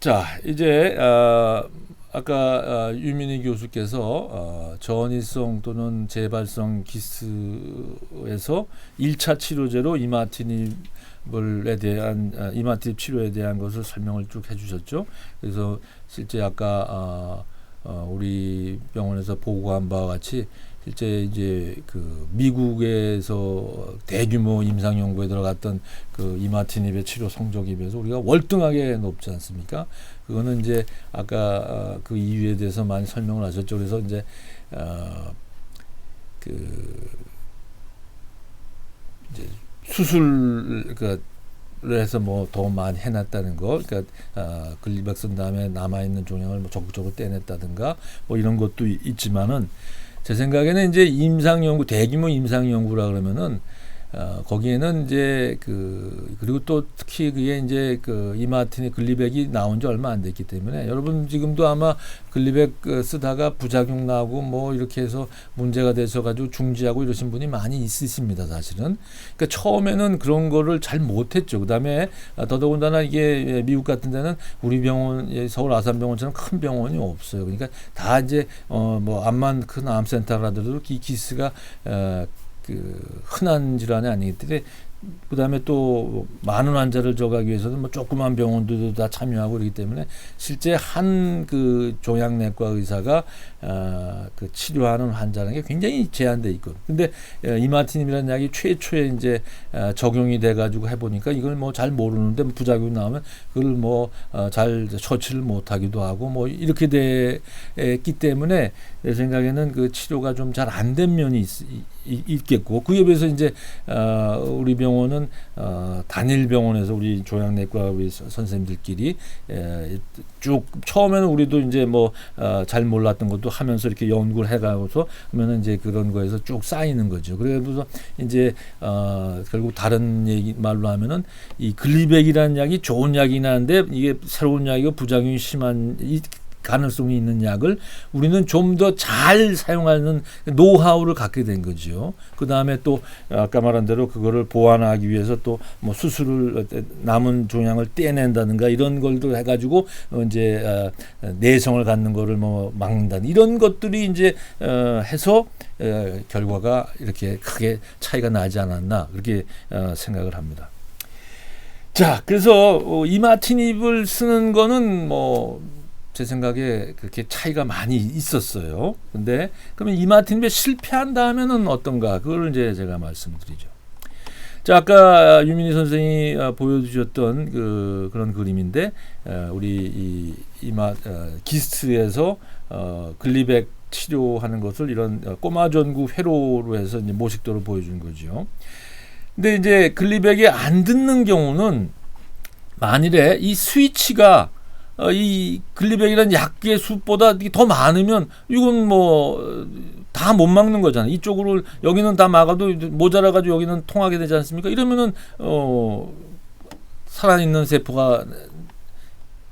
자, 이제 아까 유민희 교수께서 전이성 또는 재발성 기스에서 1차 치료제로 이마티닙에 대한 이마티닙 치료에 대한 것을 설명을 쭉 해주셨죠. 그래서 실제 아까 우리 병원에서 보고한 바와 같이 실제 이제 그 미국에서 대규모 임상 연구에 들어갔던 그 이마티닙의 치료 성적에 비해서 우리가 월등하게 높지 않습니까? 그거는 이제 아까 그 이유에 대해서 많이 설명을 하셨죠. 그래서 이제 그 이제 수술 를 해서 뭐 더 많이 해놨다는 거, 그러니까 글리백 쓴 다음에 남아 있는 종양을 뭐 적극적으로 떼냈다든가 뭐 이런 것도 있지만은 제 생각에는 이제 임상 연구, 대규모 임상 연구라 그러면은 거기에는 이제 그리고 또 특히 그게 이제 그 이마티닙 글리백이 나온 지 얼마 안 됐기 때문에 여러분 지금도 아마 글리백 쓰다가 부작용 나고 뭐 이렇게 해서 문제가 되셔가지고 중지하고 이러신 분이 많이 있으십니다, 사실은. 그러니까 처음에는 그런 거를 잘 못했죠. 그다음에 더더군다나 이게 미국 같은 데는 우리 병원, 서울 아산병원처럼 큰 병원이 없어요. 그러니까 다 이제 뭐 암만 큰 암센터라도 기스가 그 흔한 질환이 아니기 때문에 그다음에 또 많은 환자를 저가기 위해서는 뭐 조그만 병원들도 다 참여하고 그러기 때문에 실제 한 그 종양내과 의사가 그 치료하는 환자라는 게 굉장히 제한돼 있거든요. 근데 이마티닙이라는 약이 최초에 이제 적용이 돼 가지고 해보니까 이걸 뭐 잘 모르는데 부작용이 나오면 그걸 뭐 잘 처치를 못하기도 하고 뭐 이렇게 됐기 때문에 내 생각에는 그 치료가 좀 잘 안 된 면이 있겠고, 그에 비해서 이제 우리 병원은 단일 병원에서 우리 종양내과 우리 선생님들끼리 쭉 처음에는 우리도 이제 뭐 잘 몰랐던 것도 하면서 이렇게 연구를 해가고서 그러면은 이제 그런 거에서 쭉 쌓이는 거죠. 그래서 이제 결국 다른 얘기 말로 하면은 이 글리백이라는 약이 좋은 약이긴 한데 이게 새로운 약이고 부작용이 심한 가능성이 있는 약을 우리는 좀 더 잘 사용하는 노하우를 갖게 된 거죠. 그 다음에 또 아까 말한 대로 그거를 보완하기 위해서 또 뭐 수술을 남은 종양을 떼낸다든가 이런 걸도 해가지고 이제 내성을 갖는 거를 뭐 막는다는 이런 것들이 이제 해서 결과가 이렇게 크게 차이가 나지 않았나 그렇게 생각을 합니다. 자, 그래서 이마티닙을 쓰는 거는 뭐 제 생각에 그렇게 차이가 많이 있었어요. 근데 그러면 이마티닙에 실패한 다음에는 어떤가? 그걸 이제 제가 말씀드리죠. 자, 아까 유민희 선생이 보여주셨던 그런 그림인데 우리 기스트에서 글리백 치료하는 것을 이런 꼬마 전구 회로로 해서 이제 모식도로 보여준 거죠. 근데 이제 글리백이 안 듣는 경우는 만일에 이 스위치가 이 글리백이라는 약의 수보다 더 많으면 이건 뭐 다 못 막는 거잖아요. 이쪽으로 여기는 다 막아도 모자라가지고 여기는 통하게 되지 않습니까? 이러면은 살아있는 세포가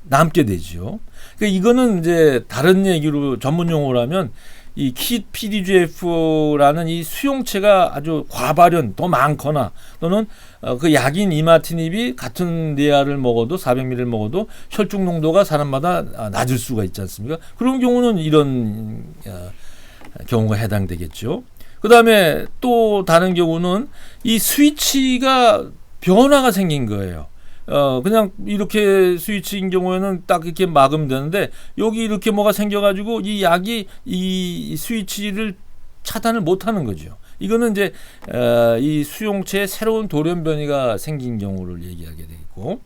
남게 되죠. 그러니까 이거는 이제 다른 얘기로 전문 용어로 하면 이 KIT PDGF라는 이 수용체가 아주 과발현 더 많거나 또는 그 약인 이마티닙이 같은 뇌알을 먹어도 400ml를 먹어도 혈중 농도가 사람마다 낮을 수가 있지 않습니까? 그런 경우는 이런 경우가 해당되겠죠. 그 다음에 또 다른 경우는 이 스위치가 변화가 생긴 거예요. 그냥 이렇게 스위치인 경우에는 딱 이렇게 막으면 되는데 여기 이렇게 뭐가 생겨가지고 이 약이 이 스위치를 차단을 못하는 거죠. 이거는 이제 이 수용체에 새로운 돌연변이가 생긴 경우를 얘기하게 되겠고,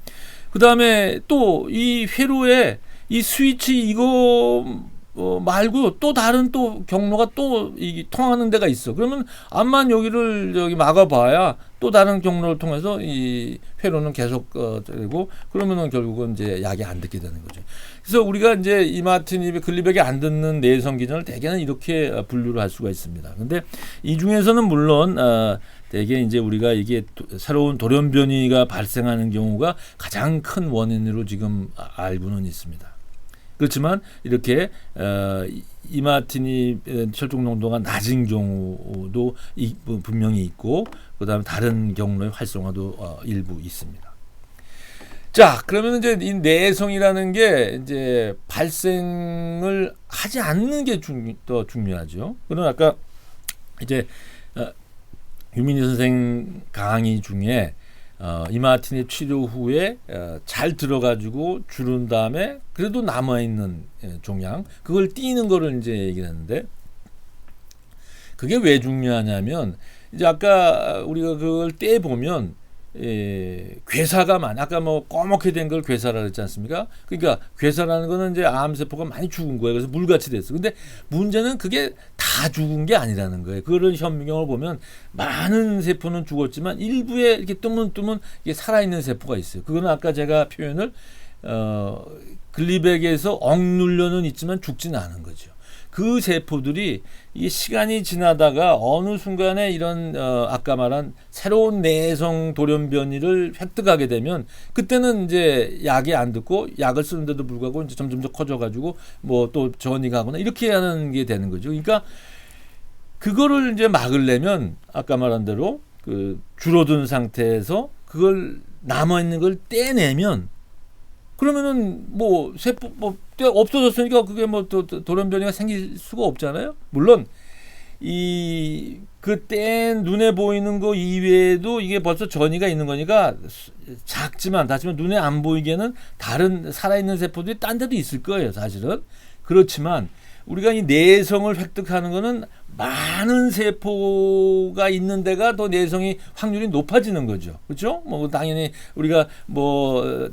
그 다음에 또 이 회로에 이 스위치 이거 말고 또 다른 또 경로가 또 통하는 데가 있어. 그러면 암만 여기 막아봐야 또 다른 경로를 통해서 이 회로는 계속 되고 그러면은 결국은 이제 약이 안 듣게 되는 거죠. 그래서 우리가 이제 이마티닙이 글리백이 안 듣는 내성 기전을 대개는 이렇게 분류를 할 수가 있습니다. 근데 이 중에서는 물론 대개 이제 우리가 이게 새로운 돌연변이가 발생하는 경우가 가장 큰 원인으로 지금 알고는 있습니다. 그렇지만 이렇게 이마티닙 혈중 농도가 낮은 경우도 분명히 있고 그다음에 다른 경로의 활성화도 일부 있습니다. 자, 그러면 이제 이 내성이라는 게 이제 발생을 하지 않는 게 더 중요하죠. 그럼 아까 이제 유민희 선생 강의 중에 이마티닙 치료 후에 잘 들어가지고 주른 다음에 그래도 남아 있는 종양 그걸 띄는 거를 이제 얘기를 했는데 그게 왜 중요하냐면 이제 아까 우리가 그걸 떼 보면 괴사가 아까 뭐 꺼멓게 된 걸 괴사라 그랬지 않습니까? 그러니까 괴사라는 거는 이제 암세포가 많이 죽은 거예요. 그래서 물같이 됐어. 근데 문제는 그게 다 죽은 게 아니라는 거예요. 그거를 현미경을 보면 많은 세포는 죽었지만 일부에 이렇게 뜨문뜨문 이게 살아있는 세포가 있어요. 그거는 아까 제가 표현을 글리백에서 억눌려는 있지만 죽지는 않은 거죠. 그 세포들이 이 시간이 지나다가 어느 순간에 이런 아까 말한 새로운 내성 돌연변이를 획득하게 되면 그때는 이제 약이 안 듣고 약을 쓰는데도 불구하고 이제 점점 더 커져가지고 뭐 또 전이가거나 이렇게 하는 게 되는 거죠. 그러니까 그거를 이제 막으려면 아까 말한 대로 그 줄어든 상태에서 그걸 남아 있는 걸 떼내면 그러면은 뭐 세포 뭐 없어졌으니까 그게 뭐 또 돌연변이가 생길 수가 없잖아요. 물론 이 그때 눈에 보이는 거 이외에도 이게 벌써 전이가 있는 거니까 작지만 눈에 안 보이게는 다른 살아있는 세포들이 딴 데도 있을 거예요, 사실은. 그렇지만 우리가 이 내성을 획득하는 거는 많은 세포가 있는 데가 더 내성이 확률이 높아지는 거죠. 그렇죠? 뭐 당연히 우리가 뭐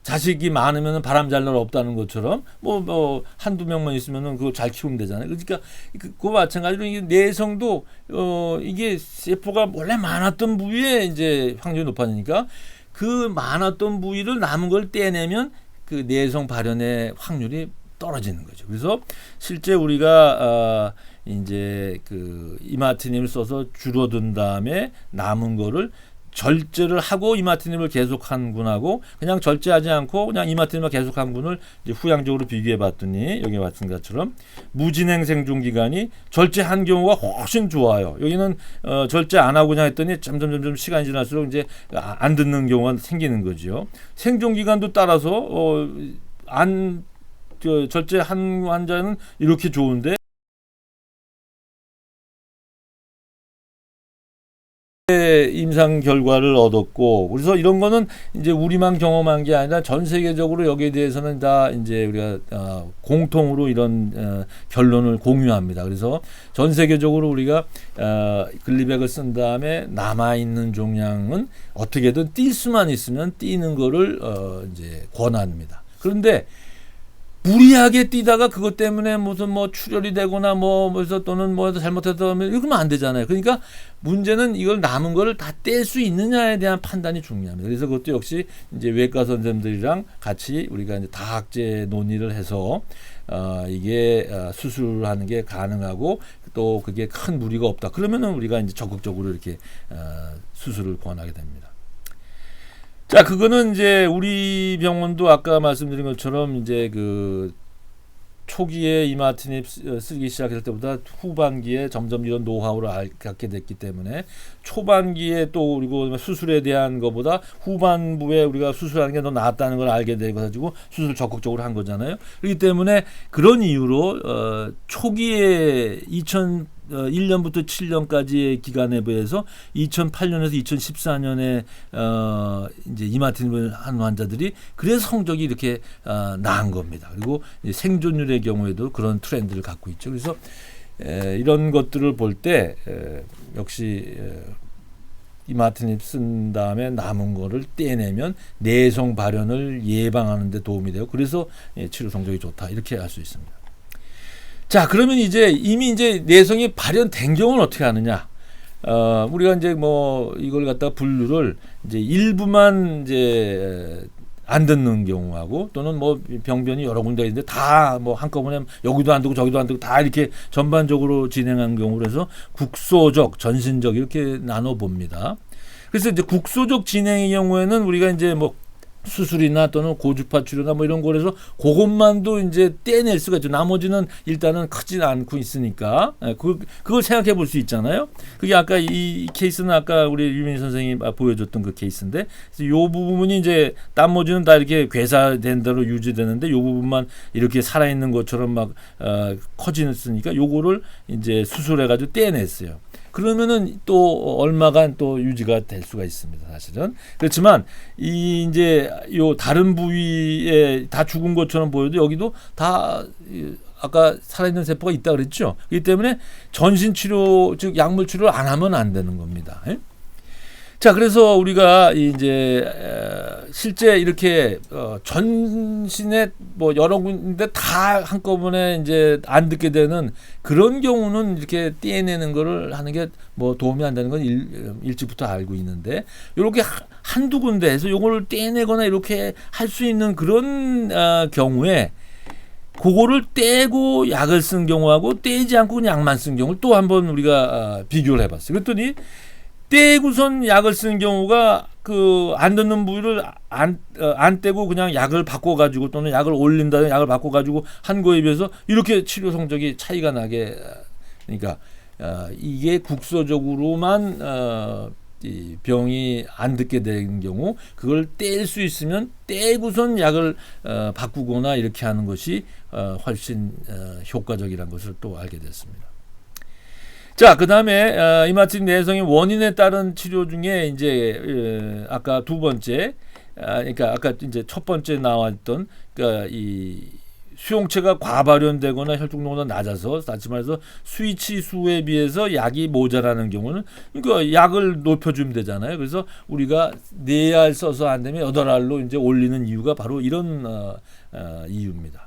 자식이 많으면 바람 잘 날 없다는 것처럼 뭐 한두 명만 있으면은 그거 잘 키우면 되잖아요. 그러니까 그거 마찬가지로 이게 내성도 이게 세포가 원래 많았던 부위에 이제 확률이 높아지니까 그 많았던 부위를 남은 걸 떼내면 그 내성 발현의 확률이 떨어지는 거죠. 그래서 실제 우리가 이제 그 이마티닙을 써서 줄어든 다음에 남은 거를 절제를 하고 이마티닙을 계속한 군하고 그냥 절제하지 않고 그냥 이마티닙을 계속한 군을 이제 후양적으로 비교해 봤더니 여기 같은 것처럼 무진행 생존 기간이 절제한 경우가 훨씬 좋아요. 여기는 절제 안 하고 그냥 했더니 점점 시간이 지날수록 이제 안 듣는 경우가 생기는 거죠. 생존 기간도 따라서 절제한 환자는 이렇게 좋은데 임상 결과를 얻었고 그래서 이런 거는 이제 우리만 경험한 게 아니라 전 세계적으로 여기에 대해서는 다 이제 우리가 공통으로 이런 결론을 공유합니다. 그래서 전 세계적으로 우리가 글리백을 쓴 다음에 남아 있는 종양은 어떻게든 뛸 수만 있으면 뛰는 거를 이제 권합니다. 그런데 무리하게 뛰다가 그것 때문에 무슨 뭐 출혈이 되거나 뭐서 또는 뭐 잘못해서 이러면 안 되잖아요. 그러니까 문제는 이걸 남은 거를 다 뗄 수 있느냐에 대한 판단이 중요합니다. 그래서 그것도 역시 이제 외과 선생님들이랑 같이 우리가 이제 다학제 논의를 해서 이게 수술하는 게 가능하고 또 그게 큰 무리가 없다. 그러면은 우리가 이제 적극적으로 이렇게 수술을 권하게 됩니다. 자, 그거는 이제 우리 병원도 아까 말씀드린 것처럼 이제 그 초기에 이마티닙 쓰기 시작할 때보다 후반기에 점점 이런 노하우를 갖게 됐기 때문에 초반기에 또 그리고 수술에 대한 것보다 후반부에 우리가 수술하는 게 더 낫다는 걸 알게 돼 가지고 수술 적극적으로 한 거잖아요. 그렇기 때문에 그런 이유로 초기에 2001년부터 7년까지의 기간에 비해서 2008년에서 2014년에 이제 이마티닙을 한 환자들이 그래서 성적이 이렇게 나은 겁니다. 그리고 생존율의 경우에도 그런 트렌드를 갖고 있죠. 그래서 이런 것들을 볼 때 역시 이마티닙 쓴 다음에 남은 거를 떼내면 내성 발현을 예방하는 데 도움이 돼요. 그래서 치료 성적이 좋다. 이렇게 할 수 있습니다. 자, 그러면 이제 이미 이제 내성이 발현된 경우는 어떻게 하느냐? 우리가 이제 뭐 이걸 갖다 분류를 이제 일부만 이제 안 듣는 경우하고 또는 뭐 병변이 여러 군데 있는데 다 뭐 한꺼번에 여기도 안 듣고 저기도 안 듣고 다 이렇게 전반적으로 진행한 경우로 해서 국소적, 전신적 이렇게 나눠 봅니다. 그래서 이제 국소적 진행의 경우에는 우리가 이제 뭐 수술이나 또는 고주파 치료나 뭐 이런 거라서 그것만도 이제 떼낼 수가 있죠. 나머지는 일단은 크지 않고 있으니까 그걸 생각해 볼 수 있잖아요. 그게 아까 이 케이스는 아까 우리 유민희 선생님이 보여줬던 그 케이스인데, 그래서 이 부분이 이제 나머지는 다 이렇게 괴사된 대로 유지되는데 이 부분만 이렇게 살아있는 것처럼 막 커지니까 요거를 이제 수술해가지고 떼냈어요. 그러면은 또 얼마간 또 유지가 될 수가 있습니다, 사실은. 그렇지만 이 이제 요 다른 부위에 다 죽은 것처럼 보여도 여기도 다 아까 살아있는 세포가 있다 그랬죠. 그렇기 때문에 전신 치료, 즉 약물 치료를 안 하면 안 되는 겁니다. 자, 그래서 우리가 이제 실제 이렇게 전신에 뭐 여러 군데 다 한꺼번에 이제 안 듣게 되는 그런 경우는 이렇게 떼내는 거를 하는 게 뭐 도움이 안 되는 건 일찍부터 알고 있는데, 이렇게 한두 군데에서 요거를 떼내거나 이렇게 할 수 있는 그런 경우에 그거를 떼고 약을 쓴 경우하고 떼지 않고 그냥 약만 쓴 경우를 또 한번 우리가 비교를 해봤어요. 그랬더니 떼고선 약을 쓰는 경우가 그 안 듣는 부위를 안 떼고 그냥 약을 바꿔가지고 또는 약을 올린다는 약을 바꿔가지고 한 거에 비해서 이렇게 치료 성적이 차이가 나게, 그러니까 이게 국소적으로만 이 병이 안 듣게 된 경우 그걸 뗄 수 있으면 떼고선 약을 바꾸거나 이렇게 하는 것이 훨씬 효과적이라는 것을 또 알게 됐습니다. 자, 그 다음에 이마티딘 내성의 원인에 따른 치료 중에 이제 아까 두 번째, 그러니까 아까 이제 첫 번째 나왔던 그러니까 이 수용체가 과발현되거나 혈중 농도가 낮아서, 다시 말해서 수의치 수에 비해서 약이 모자라는 경우는 그러니까 약을 높여주면 되잖아요. 그래서 우리가 4알 써서 안 되면 8알로 이제 올리는 이유가 바로 이런 이유입니다.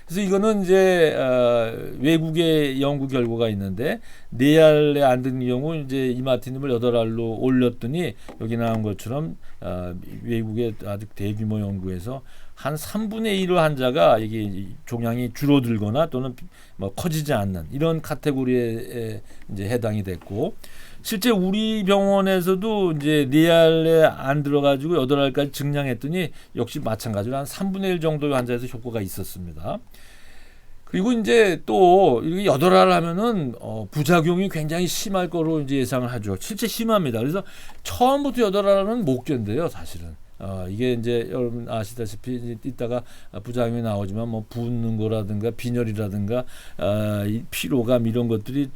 그래서 이거는 이제 외국의 연구 결과가 있는데 4알에 안 듣는 경우 이제 이마티닌을 8알로 올렸더니 여기 나온 것처럼 외국의 아주 대규모 연구에서 한 3분의 1의 환자가 이게 종양이 줄어들거나 또는 뭐 커지지 않는 이런 카테고리에 이제 해당이 됐고, 실제 우리 병원에서도 이제 4알에 안 들어가지고 8알까지 증량했더니 역시 마찬가지로 한 3분의 1 정도의 환자에서 효과가 있었습니다. 그리고 이제 또 8알 하면은 부작용이 굉장히 심할 거로 이제 예상을 하죠. 실제 심합니다. 그래서 처음부터 8알은 못 견뎌요, 사실은. 이게 이제 여러분 아시다시피 이따가 부작용이 나오지만 뭐 붓는 거라든가 빈혈이라든가 피로감 이런 것들이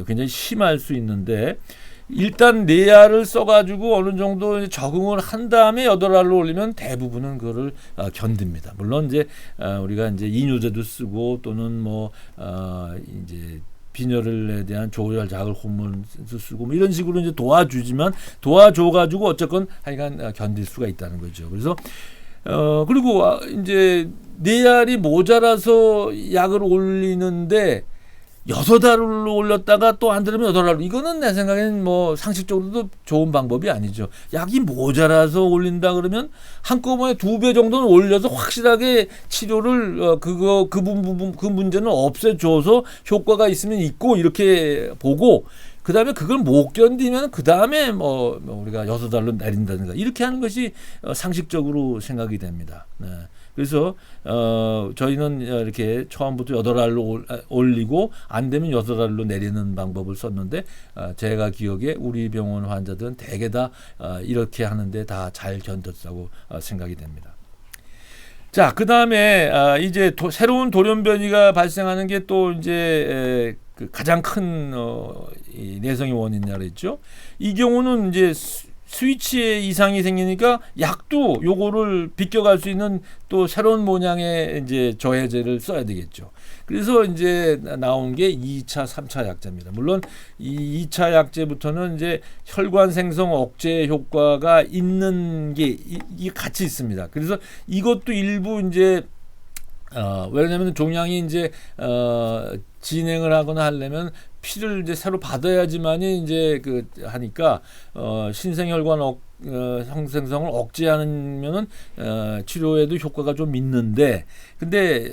굉장히 심할 수 있는데, 일단 4알을 써가지고 어느 정도 적응을 한 다음에 8알로 올리면 대부분은 그거를 견딥니다. 물론 이제 우리가 이제 이뇨제도 쓰고 또는 뭐 이제 빈혈에 대한 조혈 자극 호르몬도 쓰고 뭐 이런 식으로 이제 도와주지만, 도와줘가지고 어쨌건 하여간 견딜 수가 있다는 거죠. 그래서 그리고 이제 4알이 모자라서 약을 올리는데 6알로 올렸다가 또 안 들으면 8알로, 이거는 내 생각에는 뭐 상식적으로도 좋은 방법이 아니죠. 약이 모자라서 올린다 그러면 한꺼번에 2배 정도는 올려서 확실하게 치료를 그 문제는 없애줘서 효과가 있으면 있고 이렇게 보고, 그 다음에 그걸 못 견디면 그 다음에 뭐 우리가 6알로 내린다든가 이렇게 하는 것이 상식적으로 생각이 됩니다. 네. 그래서 저희는 이렇게 처음부터 8알로 올리고 안 되면 6알로 내리는 방법을 썼는데, 제가 기억에 우리 병원 환자들은 대개 다 이렇게 하는데 다 잘 견뎠다고 생각이 됩니다. 자, 그 다음에 이제 새로운 돌연변이가 발생하는 게 또 이제 그 가장 큰 이 내성의 원인이라고 했죠. 이 경우는 이제 스위치에 이상이 생기니까 약도 요거를 비껴갈 수 있는 또 새로운 모양의 이제 저해제를 써야 되겠죠. 그래서 이제 나온 게 2차, 3차 약제입니다. 물론 이 2차 약제부터는 이제 혈관 생성 억제 효과가 있는 게 이게 같이 있습니다. 그래서 이것도 일부 이제 왜냐하면 종양이 이제 진행을 하거나 하려면 피를 이제 새로 받아야지만이 이제 하니까 신생혈관 형성성을 억제하면은 치료에도 효과가 좀 있는데, 근데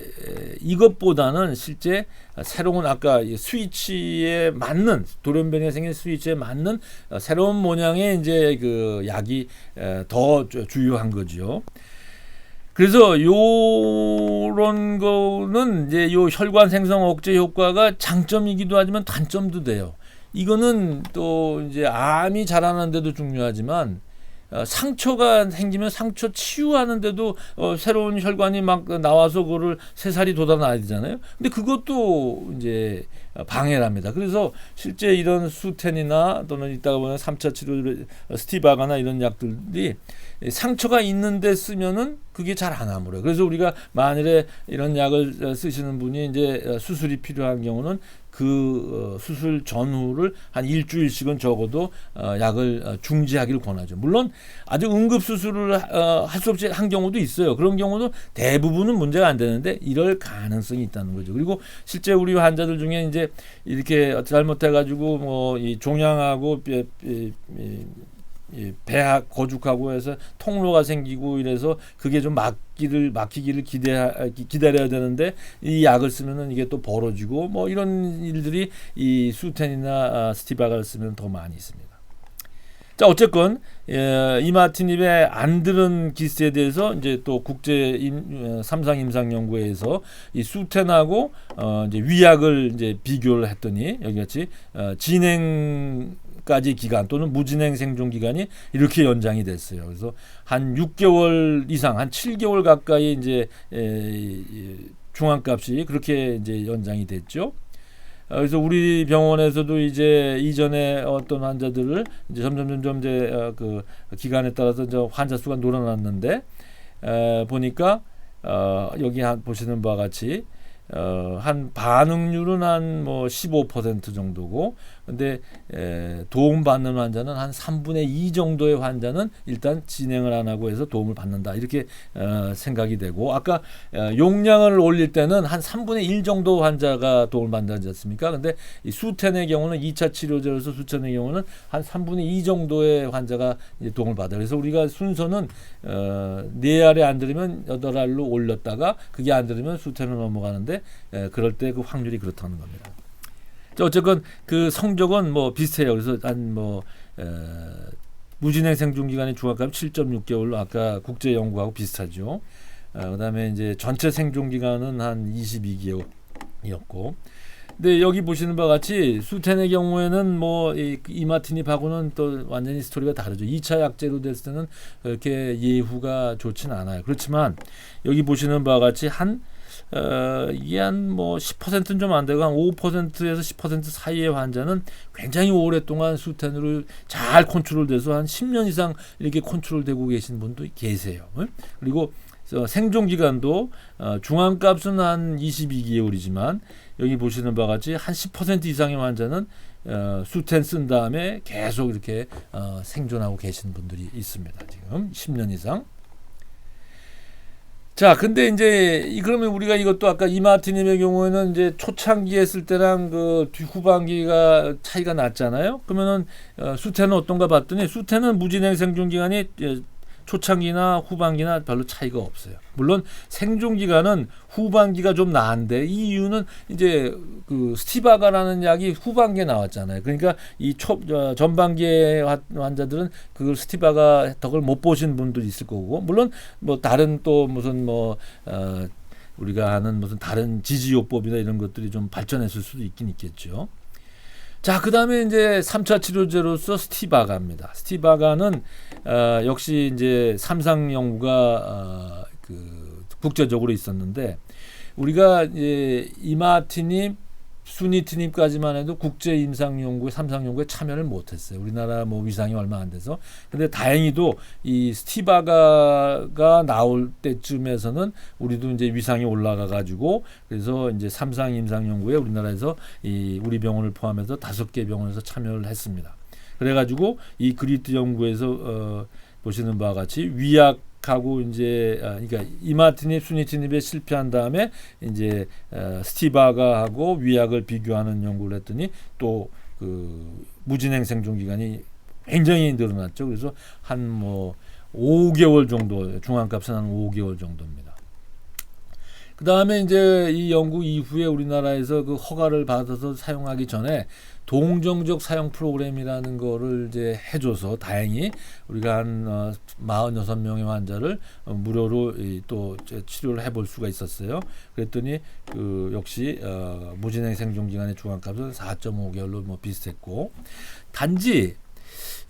이것보다는 실제 새로운 아까 스위치에 맞는 돌연변이가 생긴 스위치에 맞는 새로운 모양의 이제 그 약이 더 주요한 거죠. 그래서 요런 거는 이제 요 혈관 생성 억제 효과가 장점이기도 하지만 단점도 돼요. 이거는 또 이제 암이 자라는데도 중요하지만 상처가 생기면 상처 치유하는데도 새로운 혈관이 막 나와서 그거를 새살이 돋아나야 되잖아요. 근데 그것도 이제 방해랍니다. 그래서 실제 이런 수텐이나 또는 이따가 보면 3차 치료 스티바가나 이런 약들이 상처가 있는데 쓰면은 그게 잘 안 아물어요. 그래서 우리가 만일에 이런 약을 쓰시는 분이 이제 수술이 필요한 경우는 그 수술 전후를 한 일주일씩은 적어도 약을 중지하기를 권하죠. 물론 아주 응급 수술을 할 수 없이 한 경우도 있어요. 그런 경우도 대부분은 문제가 안 되는데 이럴 가능성이 있다는 거죠. 그리고 실제 우리 환자들 중에 이제 이렇게 잘못해가지고 뭐 이 종양하고 배 거죽하고 해서 통로가 생기고 이래서 그게 좀 막히기를 기다려야 되는데 이 약을 쓰면은 이게 또 벌어지고 뭐 이런 일들이 이 수텐이나 스티바가를 쓰면 더 많이 있습니다. 자, 어쨌건 이마티닙의 안 들은 기스에 대해서 이제 또 국제 삼상 임상 연구에서 이 수텐하고 이제 위약을 이제 비교를 했더니 여기 같이 진행까지 기간 또는 무진행 생존 기간이 이렇게 연장이 됐어요. 그래서 한 6개월 이상, 한 7개월 가까이 이제 중앙값이 그렇게 이제 연장이 됐죠. 그래서 우리 병원에서도 이제 이전에 어떤 환자들을 이제 점점 이제 그 기간에 따라서 이제 환자 수가 늘어났는데 보니까 여기 보시는 바와 같이 한 반응률은 한 뭐 15% 정도고, 근데 도움 받는 환자는 한 3분의 2 정도의 환자는 일단 진행을 안 하고 해서 도움을 받는다, 이렇게 생각이 되고, 아까 용량을 올릴 때는 한 3분의 1 정도 환자가 도움을 받는지 않습니까? 근데 이 수텐의 경우는 2차 치료제로서 수텐의 경우는 한 3분의 2 정도의 환자가 이제 도움을 받아요. 그래서 우리가 순서는 4알에 안 들으면 8알로 올렸다가 그게 안 들으면 수텐으로 넘어가는데 그럴 때 그 확률이 그렇다는 겁니다. 자, 어쨌건 그 성적은 뭐 비슷해요. 그래서 한 뭐 무진행 생존 기간이 중앙값 7.6개월로 아까 국제 연구하고 비슷하죠. 그다음에 이제 전체 생존 기간은 한 22개월이었고, 근데 여기 보시는 바와 같이 수텐의 경우에는 뭐 이마티닙하고는 또 완전히 스토리가 다르죠. 2차 약제로 됐을 때는 그렇게 예후가 좋지는 않아요. 그렇지만 여기 보시는 바와 같이 이게 한 뭐 10%는 좀 안 되고 한 5%에서 10% 사이의 환자는 굉장히 오랫동안 수텐으로 잘 컨트롤돼서 한 10년 이상 이렇게 컨트롤되고 계신 분도 계세요. 그리고 생존 기간도 중앙값은 한 22개월이지만 여기 보시는 바와 같이 한 10% 이상의 환자는 수텐 쓴 다음에 계속 이렇게 생존하고 계신 분들이 있습니다. 지금 10년 이상. 자, 근데 이제 그러면 우리가 이것도 아까 이마티닙의 경우에는 이제 초창기에 했을 때랑 그 후반기가 차이가 났잖아요. 그러면은 수텐은 어떤가 봤더니 수텐은 무진행 생존 기간이 초창기나 후반기나 별로 차이가 없어요. 물론 생존 기간은 후반기가 좀 나은데 이 이유는 이제 그 스티바가라는 약이 후반기에 나왔잖아요. 그러니까 이 전반기의 환자들은 그 스티바가 덕을 못 보신 분들이 있을 거고, 물론 뭐 다른 또 무슨 우리가 하는 무슨 다른 지지요법이나 이런 것들이 좀 발전했을 수도 있긴 있겠죠. 자, 그 다음에 이제 3차 치료제로서 스티바가입니다. 스티바가는 역시 이제 삼상 연구가 국제적으로 있었는데, 우리가 이제 이마티닙, 수니티닙까지만 해도 국제 임상 연구에 삼상 연구에 참여를 못했어요. 우리나라 뭐 위상이 얼마 안 돼서. 근데 다행히도 이 스티바가가 나올 때쯤에서는 우리도 이제 위상이 올라가 가지고, 그래서 이제 삼상 임상 연구에 우리나라에서 우리 병원을 포함해서 5개 병원에서 참여를 했습니다. 그래가지고 이 그리트 연구에서 보시는 바와 같이 위약하고 이제 그러니까 이마티닙, 수니티닙에 실패한 다음에 이제 스티바가하고 위약을 비교하는 연구를 했더니 또 그 무진행 생존 기간이 굉장히 늘어났죠. 그래서 한 뭐 5개월 정도, 중환값은 한 5개월 정도입니다. 그 다음에 이제 이 연구 이후에 우리나라에서 그 허가를 받아서 사용하기 전에 동정적 사용 프로그램이라는 거를 이제 해줘서 다행히 우리가 한 46명의 환자를 무료로 또 치료를 해볼 수가 있었어요. 그랬더니 그 역시 무진행 생존기간의 중환값은 4.5개월로 뭐 비슷했고, 단지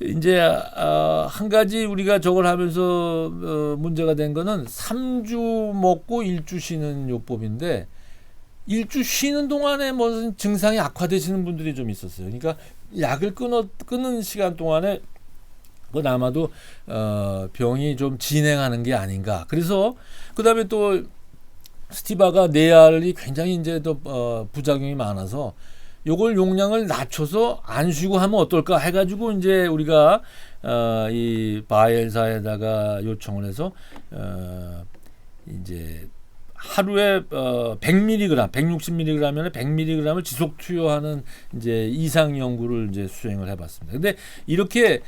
이제 한 가지 우리가 저걸 하면서 문제가 된 거는 3주 먹고 1주 쉬는 요법인데, 1주 쉬는 동안에 무슨 증상이 악화되시는 분들이 좀 있었어요. 그러니까 약을 끊는 시간 동안에 그건 아마도 병이 좀 진행하는 게 아닌가. 그래서 그다음에 또 스티바가 뇌알이 굉장히 이제 또 부작용이 많아서 요걸 용량을 낮춰서 안 쉬고 하면 어떨까 해가지고 이제 우리가 이 바이엘사에다가 요청을 해서 이제 하루에 100mg, 160mg면 100mg을 지속 투여하는 이제 이상 연구를 이제 수행을 해봤습니다. 근데 이렇게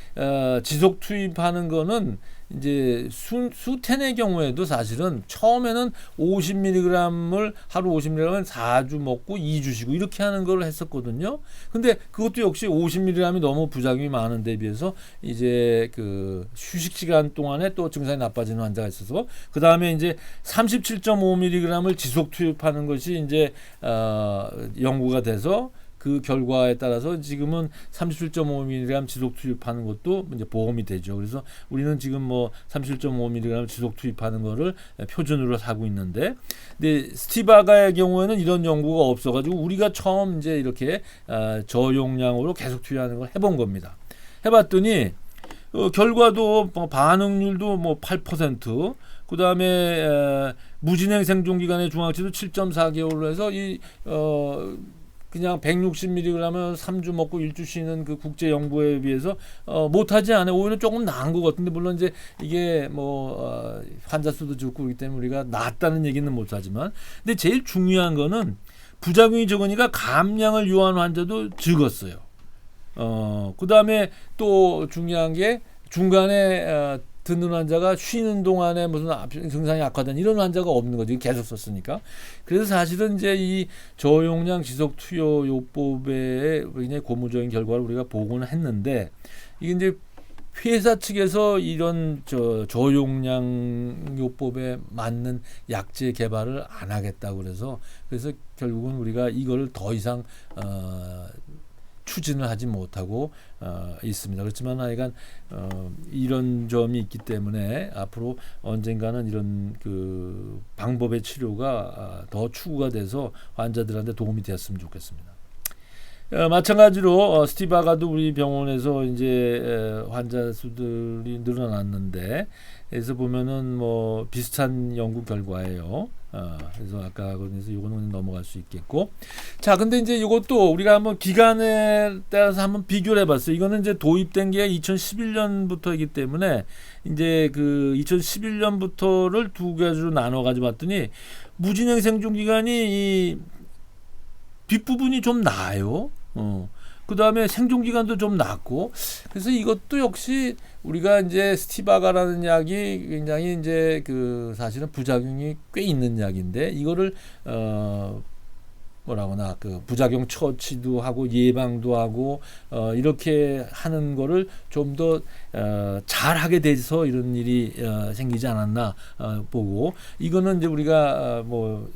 지속 투입하는 거는 이제 수텐의 경우에도 사실은 처음에는 50mg을 하루 50mg을 4주 먹고 2주 쉬고 이렇게 하는 걸 했었거든요. 근데 그것도 역시 50mg이 너무 부작용이 많은 데 비해서 이제 그 휴식 시간 동안에 또 증상이 나빠지는 환자가 있어서 그 다음에 이제 37.5mg을 지속 투입하는 것이 이제 연구가 돼서 그 결과에 따라서 지금은 37.5mg 지속 투입하는 것도 이제 보험이 되죠. 그래서 우리는 지금 뭐 37.5mg 지속 투입하는 거를 표준으로 하고 있는데, 근데 스티바가의 경우에는 이런 연구가 없어가지고 우리가 처음 이제 이렇게 저용량으로 계속 투여하는 걸 해본 겁니다. 해봤더니 결과도 뭐 반응률도 뭐 8%, 그 다음에 무진행 생존 기간의 중앙치도 7.4개월로 해서 그냥 160mg을 3주 먹고 1주 쉬는 그 국제 연구에 비해서 못하지 않아요. 오히려 조금 나은 것 같은데, 물론 이제 이게 뭐 환자 수도 적고 그렇기 때문에 우리가 낫다는 얘기는 못하지만, 근데 제일 중요한 거는 부작용이 적으니까 감량을 요한 환자도 적었어요. 그 다음에 또 중요한 게 중간에 듣는 환자가 쉬는 동안에 무슨 증상이 악화된 이런 환자가 없는 거죠. 계속 썼으니까. 그래서 사실은 이제 이 저용량 지속 투여 요법의 굉장히 고무적인 결과를 우리가 보고는 했는데, 이게 이제 회사 측에서 이런 저용량 요법에 맞는 약제 개발을 안 하겠다고 그래서 결국은 우리가 이거를 더 이상 추진을 하지 못하고 있습니다. 그렇지만 하여간 이런 점이 있기 때문에 앞으로 언젠가는 이런 그 방법의 치료가 더 추구가 돼서 환자들한테 도움이 되었으면 좋겠습니다. 마찬가지로 스티바가도 우리 병원에서 이제 환자 수들이 늘어났는데, 그래서 보면은 뭐 비슷한 연구 결과예요. 그래서 아까 그래서 요거는 넘어갈 수 있겠고, 자, 근데 이제 이것도 우리가 한번 기간에 따라서 한번 비교를 해봤어요. 이거는 이제 도입된 게 2011년부터이기 때문에 이제 그 2011년부터를 두 가지로 나눠 가지고 봤더니 무진행 생존 기간이 이 뒷부분이 좀 나아요. 그 다음에 생존 기간도 좀 낮고, 그래서 이것도 역시 우리가 이제 스티바가라는 약이 굉장히 이제 그 사실은 부작용이 꽤 있는 약인데, 이거를 뭐라거나 그 부작용 처치도 하고 예방도 하고 이렇게 하는 거를 좀 더 잘하게 돼서 이런 일이 생기지 않았나 보고, 이거는 이제 우리가 뭐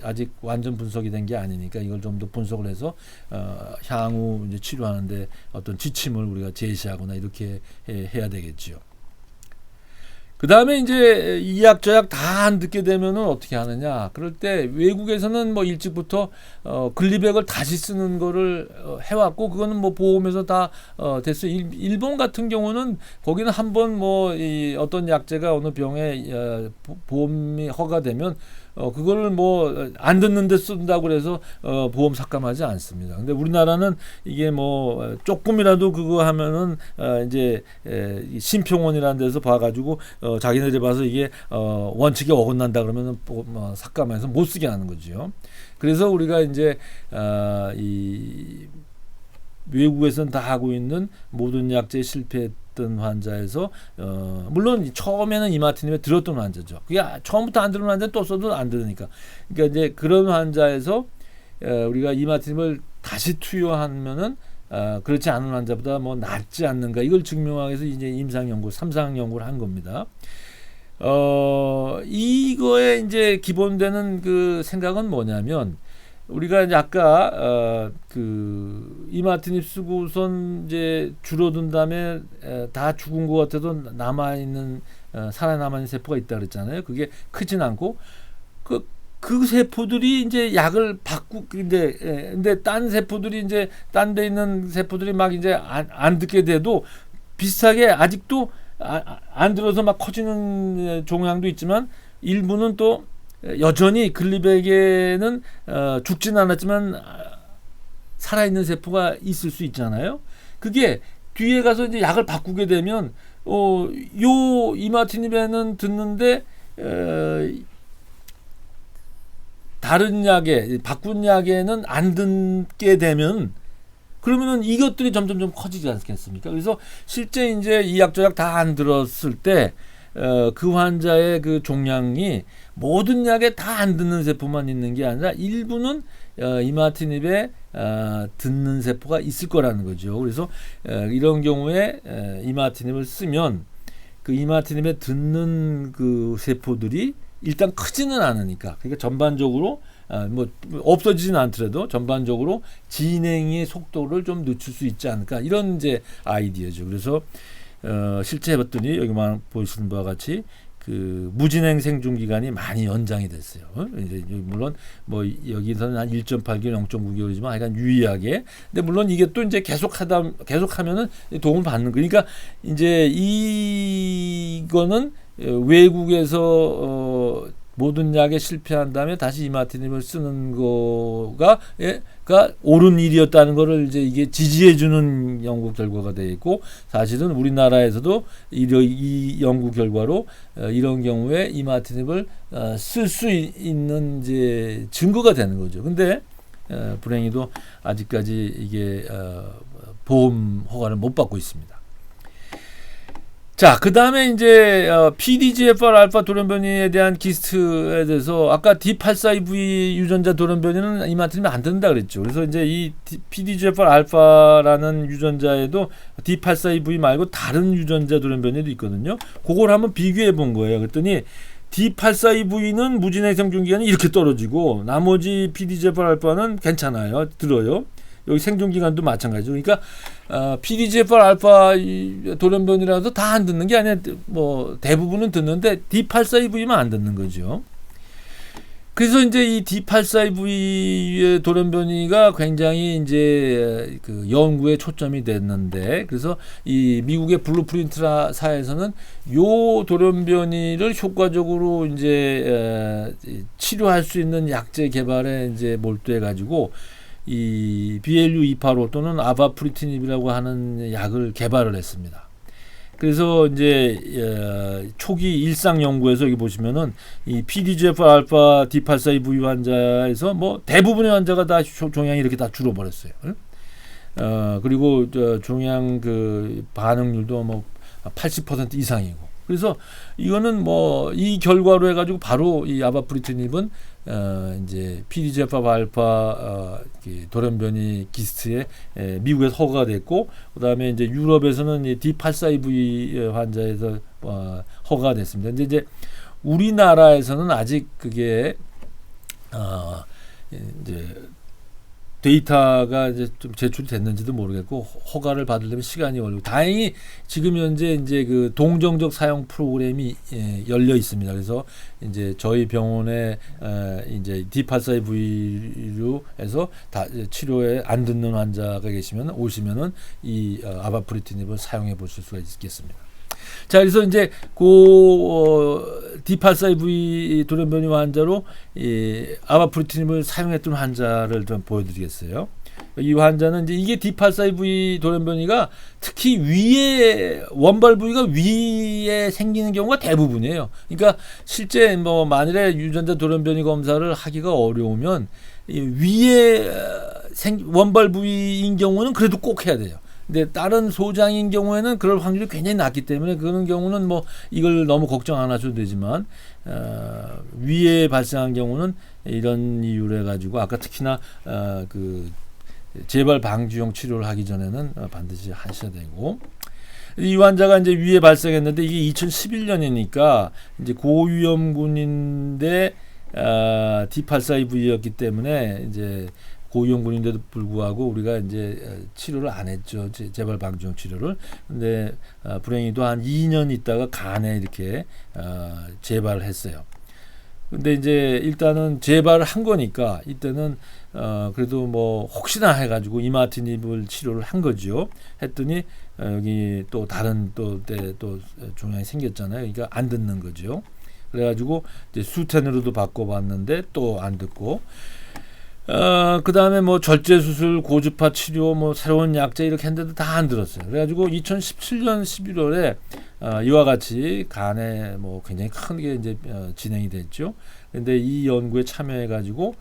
아직 완전 분석이 된 게 아니니까 이걸 좀 더 분석을 해서 향후 이제 치료하는데 어떤 지침을 우리가 제시하거나 이렇게 해야 되겠지요. 그 다음에 이제 이 약 저 약 다 안 듣게 되면은 어떻게 하느냐. 그럴 때 외국에서는 뭐 일찍부터 글리백을 다시 쓰는 거를 해왔고, 그거는 뭐 보험에서 다 됐어요. 일본 같은 경우는 거기는 한번 뭐 이 어떤 약제가 어느 병에 보험이 허가되면 그거를 뭐 안 듣는데 쓴다고 그래서 보험 삭감하지 않습니다. 근데 우리나라는 이게 뭐 조금이라도 그거 하면은 이제 심평원이라는 데서 봐가지고 자기네들이 봐서 이게 원칙에 어긋난다 그러면은 삭감해서 못 쓰게 하는 거죠. 그래서 우리가 이제 이 외국에서는 다 하고 있는 모든 약제에 실패했던 환자에서 물론 처음에는 이마티닙에 들었던 환자죠. 그게 처음부터 안 들은 환자는 또 써도 안 들으니까. 그러니까 이제 그런 환자에서 우리가 이마티닙을 다시 투여하면은 그렇지 않은 환자보다 뭐 낫지 않는가 이걸 증명하기 위해서 이제 임상 연구, 3상 연구를 한 겁니다. 이거에 이제 기본되는 그 생각은 뭐냐면 우리가 이제 아까 그 이마티닙 쓰고선 이제 줄어든 다음에 다 죽은 것 같아도 남아 있는 살아남아 있는 세포가 있다 그랬잖아요. 그게 크진 않고 그 세포들이 이제 약을 근데 딴 세포들이 이제 딴 데 있는 세포들이 막 이제 안 듣게 돼도 비슷하게 아직도 안 들어서 막 커지는 종양도 있지만 일부는 또 여전히 글리백에는 죽진 않았지만 살아있는 세포가 있을 수 있잖아요. 그게 뒤에 가서 이제 약을 바꾸게 되면 요 이마티닙에는 듣는데 다른 약에 바꾼 약에는 안 듣게 되면 그러면은 이것들이 점점 좀 커지지 않겠습니까? 그래서 실제 이제 이 약 저 약 다 안 들었을 때 그 환자의 그 종양이 모든 약에 다 안 듣는 세포만 있는 게 아니라 일부는 이마티닙에 듣는 세포가 있을 거라는 거죠. 그래서 이런 경우에 이마티닙을 쓰면 그 이마티닙에 듣는 그 세포들이 일단 크지는 않으니까 그러니까 전반적으로 뭐 없어지진 않더라도 전반적으로 진행의 속도를 좀 늦출 수 있지 않을까 이런 이제 아이디어죠. 그래서 실제 해봤더니 여기만 보시는 바와 같이 그 무진행 생존 기간이 많이 연장이 됐어요. 이제 물론 뭐 여기서는 한 1.8개월, 0.9개월이지만 하여간 유의하게. 근데 물론 이게 또 이제 계속하면은 도움을 받는 거니까 이제 이거는 외국에서 모든 약에 실패한 다음에 다시 이마티닙을 쓰는 거가 옳은 일이었다는 거를 이제 이게 지지해주는 연구 결과가 되어 있고 사실은 우리나라에서도 이 연구 결과로 이런 경우에 이마티닙을 쓸 수 있는 이제 증거가 되는 거죠. 근데 불행히도 아직까지 이게 보험 허가를 못 받고 있습니다. 자, 그 다음에 이제 PDGFR 알파 돌연변이에 대한 기스트에 대해서 아까 D842V 유전자 돌연변이는 이마티닙이 안 된다 그랬죠. 그래서 이제 이 PDGFR 알파라는 유전자에도 D842V 말고 다른 유전자 돌연변이도 있거든요. 그걸 한번 비교해 본 거예요. 그랬더니 D842V는 무진행 생존 기간이 이렇게 떨어지고 나머지 PDGFR 알파는 괜찮아요. 들어요. 여기 생존 기간도 마찬가지죠. 그러니까 PDGFR 알파 돌연변이라도 다 안 듣는 게 아니라 뭐 대부분은 듣는데 D842V만 안 듣는 거죠. 그래서 이제 이 D842V의 돌연변이가 굉장히 이제 그 연구에 초점이 됐는데 그래서 이 미국의 블루프린트사에서는 요 돌연변이를 효과적으로 이제 치료할 수 있는 약제 개발에 이제 몰두해 가지고 이 BLU-285 또는 아바프리티닙이라고 하는 약을 개발을 했습니다. 그래서 이제 초기 일상 연구에서 여기 보시면은 이 PDGFR 알파 D842V 환자에서 뭐 대부분의 환자가 다 종양이 이렇게 다 줄어버렸어요. 그리고 종양 그 반응률도 뭐 80% 이상이고. 그래서 이거는 뭐 이 결과로 해가지고 바로 이 아바프리티닙은 이제 PDGFR 알파 돌연변이 기스트에 미국에서 허가가 됐고 그다음에 이제 유럽에서는 D842V 환자에서 허가가 됐습니다. 이제 우리나라에서는 아직 그게 이제 데이터가 이제 좀 제출이 됐는지도 모르겠고 허가를 받으려면 시간이 걸리고 다행히 지금 현재 이제 그 동정적 사용 프로그램이 열려 있습니다. 그래서 이제 저희 병원에 이제 D842V로 해서 다 치료에 안 듣는 환자가 계시면 오시면은 이 아바프리티닙을 사용해 보실 수가 있겠습니다. 자, 그래서 이제 D842V 돌연변이 환자로 이 아바프리티닙을 사용했던 환자를 좀 보여드리겠어요. 이 환자는 이제 이게 D842V 돌연변이가 특히 위에 원발 부위가 위에 생기는 경우가 대부분이에요. 그러니까 실제 뭐 만일에 유전자 돌연변이 검사를 하기가 어려우면 이 위에 원발 부위인 경우는 그래도 꼭 해야 돼요. 근데 다른 소장인 경우에는 그럴 확률이 굉장히 낮기 때문에 그런 경우는 뭐 이걸 너무 걱정 안 하셔도 되지만 위에 발생한 경우는 이런 이유로 해가지고 아까 특히나 그 재발 방지용 치료를 하기 전에는 반드시 하셔야 되고, 이 환자가 이제 위에 발생했는데 이게 2011년이니까 이제 고위험군인데 D842V였기 때문에 이제 고위험군인데도 불구하고 우리가 이제 치료를 안 했죠. 재발 방지용 치료를. 근데 불행히도 한 2년 있다가 간에 이렇게 재발을 했어요. 근데 이제 일단은 재발을 한 거니까 이때는 그래도 뭐 혹시나 해가지고 이마티닙을 치료를 한 거죠. 했더니 여기 또 다른 또 종양이 생겼잖아요. 그러니까 안 듣는 거죠. 그래가지고 이제 수텐으로도 바꿔봤는데 또 안 듣고, 그 다음에 뭐 절제 수술, 고주파 치료, 뭐 새로운 약제 이렇게 했는데도 다 안 들었어요. 그래가지고 2017년 11월에 이와 같이 간에 뭐 굉장히 크게 이제 진행이 됐죠. 근데 이 연구에 참여해가지고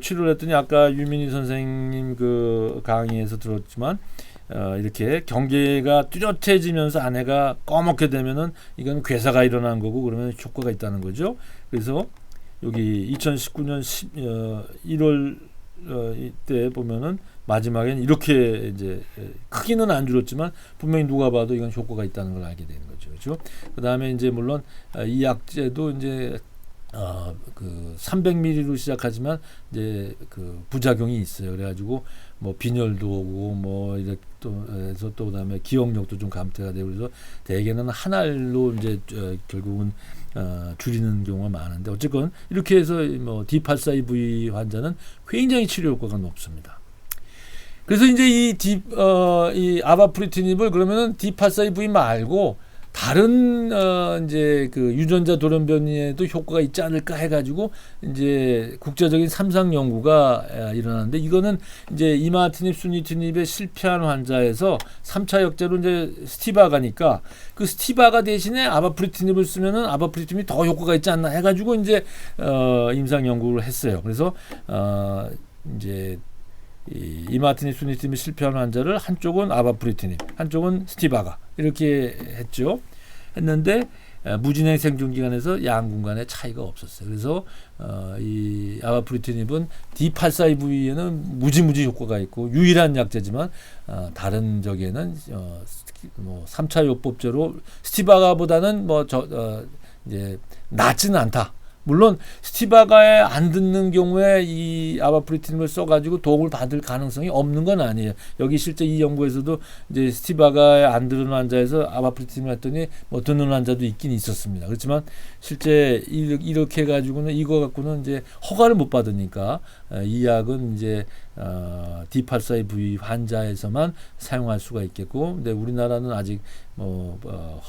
치료를 했더니 아까 유민희 선생님 그 강의에서 들었지만 이렇게 경계가 뚜렷해지면서 안에가 꺼멓게 되면은 이건 괴사가 일어난 거고 그러면 효과가 있다는 거죠. 그래서 여기 2019년 1월 이때 보면은 마지막에는 이렇게 이제 크기는 안 줄었지만 분명히 누가 봐도 이건 효과가 있다는 걸 알게 되는 거죠. 그렇죠? 그다음에 이제 물론 이 약제도 이제 그 300ml로 시작하지만 이제 그 부작용이 있어요. 그래가지고 뭐 빈혈도 오고 뭐 이렇게 또 해서 또 그다음에 기억력도 좀 감퇴가 되고 그래서 대개는 한 알로 이제 결국은 줄이는 경우가 많은데 어쨌건 이렇게 해서 뭐 D842V 환자는 굉장히 치료 효과가 높습니다. 그래서 이제 이 아바프리티닙을 그러면은 D842V 말고 다른 이제 그 유전자 돌연변이에도 효과가 있지 않을까 해가지고 이제 국제적인 삼상 연구가 일어났는데 이거는 이제 이마티닙, 수니티닙에 실패한 환자에서 3차 역제로 이제 스티바가니까 그 스티바가 대신에 아바프리티닙을 쓰면은 아바프리티닙이 더 효과가 있지 않나 해가지고 이제 임상 연구를 했어요. 그래서 이제 이마티닙, 수니티닙이 실패한 환자를 한쪽은 아바프리티닙, 한쪽은 스티바가 이렇게 했는데 무진행 생존 기간에서 양군 간의 차이가 없었어요. 그래서 이 아바프리티닙은 D842V에는 무지무지 효과가 있고 유일한 약제지만 다른 적에는 뭐 3차 요법제로 스티바가보다는 뭐 이제 낫지는 않다. 물론 스티바가에 안 듣는 경우에 이 아바프리티닙을 써가지고 도움을 받을 가능성이 없는 건 아니에요. 여기 실제 이 연구에서도 이제 스티바가에 안 듣는 환자에서 아바프리티닙을 했더니 뭐 듣는 환자도 있긴 있었습니다. 그렇지만 실제 이렇게 해가지고는 이거 갖고는 이제 허가를 못 받으니까 이 약은 이제 D842V 환자에서만 사용할 수가 있겠고, 근데 우리나라는 아직 뭐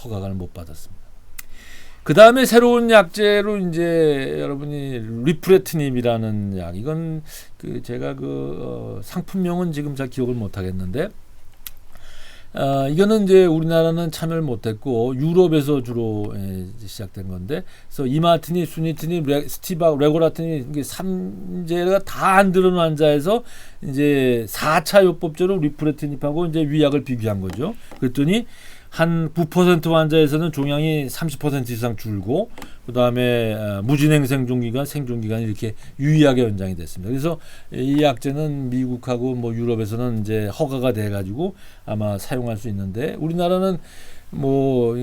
허가를 못 받았습니다. 그 다음에 새로운 약제로 이제 여러분이 리프레티닙이라는 약, 이건 그 제가 그 상품명은 지금 잘 기억을 못 하겠는데 이거는 이제 우리나라는 참여를 못했고 유럽에서 주로 시작된 건데, 그래서 이마티닙, 수니티닙, 스티바, 레고라티닙 이게 3제가 다 안 들은 환자에서 이제 4차 요법제로 리프레티닙하고 이제 위약을 비교한 거죠. 그랬더니 한 9% 환자에서는 종양이 30% 이상 줄고, 그 다음에 무진행 생존기간 이렇게 유의하게 연장이 됐습니다. 그래서 이 약제는 미국하고 뭐 유럽에서는 이제 허가가 돼가지고 아마 사용할 수 있는데, 우리나라는 뭐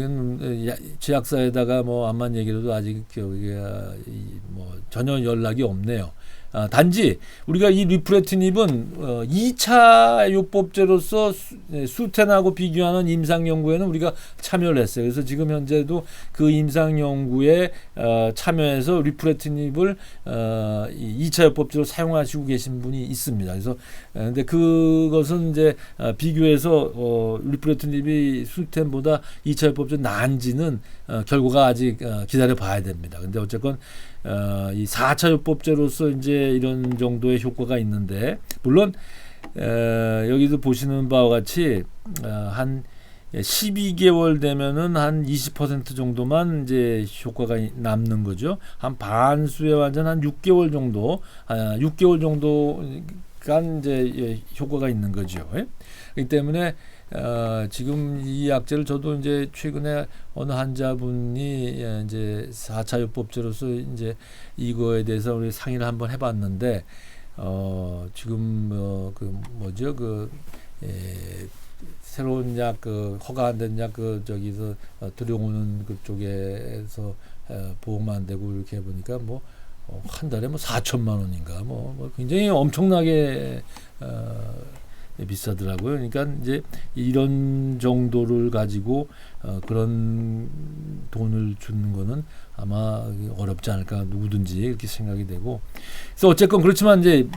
제약사에다가 뭐 암만 얘기해도 아직 뭐 전혀 연락이 없네요. 단지 우리가 이 리프레티닙은 2차 요법제로서 수텐하고 비교하는 임상 연구에는 우리가 참여를 했어요. 그래서 지금 현재도 그 임상 연구에 참여해서 리프레티닙을 2차 요법제로 사용하시고 계신 분이 있습니다. 그래서 근데 그것은 이제 비교해서 리프레티닙이 수텐보다 2차 요법제 나은지는 결과가 아직 기다려 봐야 됩니다. 근데 어쨌건 이 4차 요법제로서 이제 이런 정도의 효과가 있는데, 물론 여기도 보시는 바와 같이 한 12개월 되면은 한 20% 정도만 이제 효과가 남는 거죠. 한 반수의 환자는 한 6개월 정도, 6개월 정도가 이제 효과가 있는 거죠. 그렇기 때문에 지금 이 약제를 저도 이제 최근에 어느 환자분이 이제 4차 요법제로서 이제 이거에 대해서 우리 상의를 한번 해봤는데 지금 그 뭐죠 새로운 약 허가 안 된 약 저기서 들여오는 그쪽에서 보험 안 되고 이렇게 해보니까 뭐 한 달에 뭐 4천만 원인가 뭐 굉장히 엄청나게 비싸더라고요. 그러니까 이제 이런 정도를 가지고 그런 돈을 주는 거는 아마 어렵지 않을까 누구든지 이렇게 생각이 되고. 그래서 어쨌건 그렇지만 이제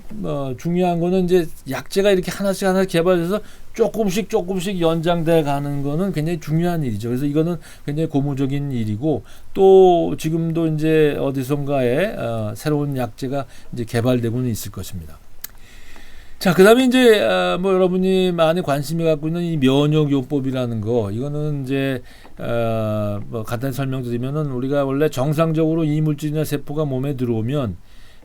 중요한 거는 이제 약제가 이렇게 하나씩 개발해서 조금씩 연장돼 가는 거는 굉장히 중요한 일이죠. 그래서 이거는 굉장히 고무적인 일이고 또 지금도 이제 어디선가에 새로운 약제가 이제 개발되고는 있을 것입니다. 자, 그다음에 이제 뭐 여러분이 많이 관심이 갖고 있는 이 면역요법이라는 거, 이거는 이제 뭐 간단히 설명드리면은 우리가 원래 정상적으로 이물질이나 세포가 몸에 들어오면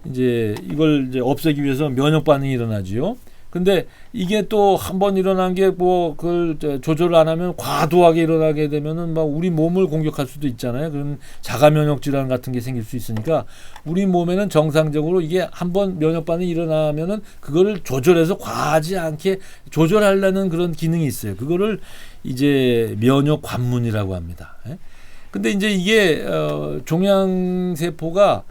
이제 이걸 이제 없애기 위해서 면역 반응이 일어나지요. 근데 이게 또 한 번 일어난 게 뭐 그걸 조절을 안 하면 과도하게 일어나게 되면은 막 우리 몸을 공격할 수도 있잖아요. 그런 자가 면역 질환 같은 게 생길 수 있으니까 우리 몸에는 정상적으로 이게 한 번 면역 반응이 일어나면은 그거를 조절해서 과하지 않게 조절하려는 그런 기능이 있어요. 그거를 이제 면역 관문이라고 합니다. 근데 이제 이게 종양 세포가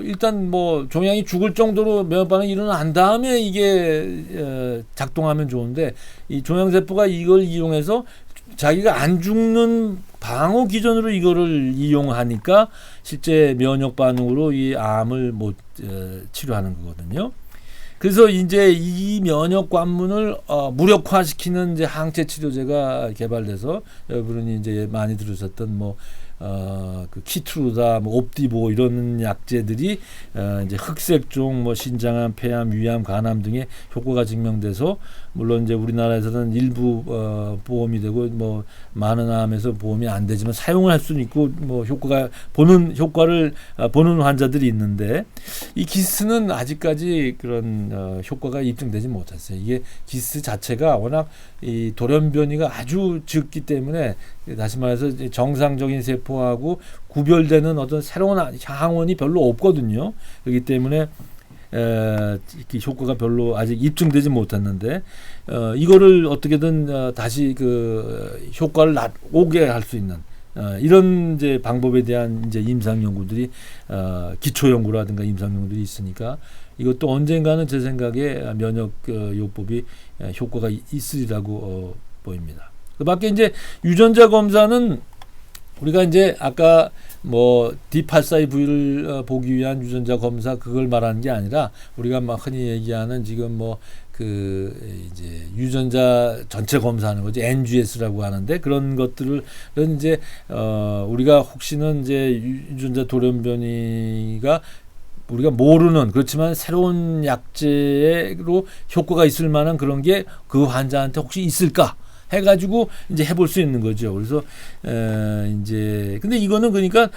일단 뭐 종양이 죽을 정도로 면역 반응이 일어난 다음에 이게 작동하면 좋은데 이 종양세포가 이걸 이용해서 자기가 안 죽는 방어 기전으로 이거를 이용하니까 실제 면역 반응으로 이 암을 못 치료하는 거거든요. 그래서 이제 이 면역 관문을 무력화시키는 이제 항체 치료제가 개발돼서 여러분이 이제 많이 들으셨던 뭐 그 키트루다, 뭐 옵디보 이런 약제들이 이제 흑색종, 뭐 신장암, 폐암, 위암, 간암 등의 효과가 증명돼서 물론 이제 우리나라에서는 일부 보험이 되고 뭐 많은 암에서 보험이 안 되지만 사용을 할 수는 있고 뭐 효과를 보는 환자들이 있는데 이 기스는 아직까지 그런 효과가 입증되지 못했어요. 이게 기스 자체가 워낙 이 돌연변이가 아주 적기 때문에 다시 말해서 정상적인 세포하고 구별되는 어떤 새로운 항원이 별로 없거든요. 그렇기 때문에 효과가 별로 아직 입증되지 못했는데 이거를 어떻게든 다시 그 효과를 오게 할 수 있는 이런 이제 방법에 대한 이제 임상 연구들이 기초 연구라든가 임상 연구들이 있으니까 이것도 언젠가는 제 생각에 면역 요법이 효과가 있으리라고 보입니다. 그밖에 이제 유전자 검사는 우리가 이제 아까 뭐 D842V를 보기 위한 유전자 검사 그걸 말하는 게 아니라 우리가 막 흔히 얘기하는 지금 뭐 그 이제 유전자 전체 검사하는 거죠. NGS라고 하는데 그런 것들을 이제 우리가 혹시는 이제 유전자 돌연변이가 우리가 모르는 그렇지만 새로운 약제로 효과가 있을 만한 그런 게 그 환자한테 혹시 있을까 해가지고 이제 해볼 수 있는 거죠. 그래서 이제 근데 이거는 그러니까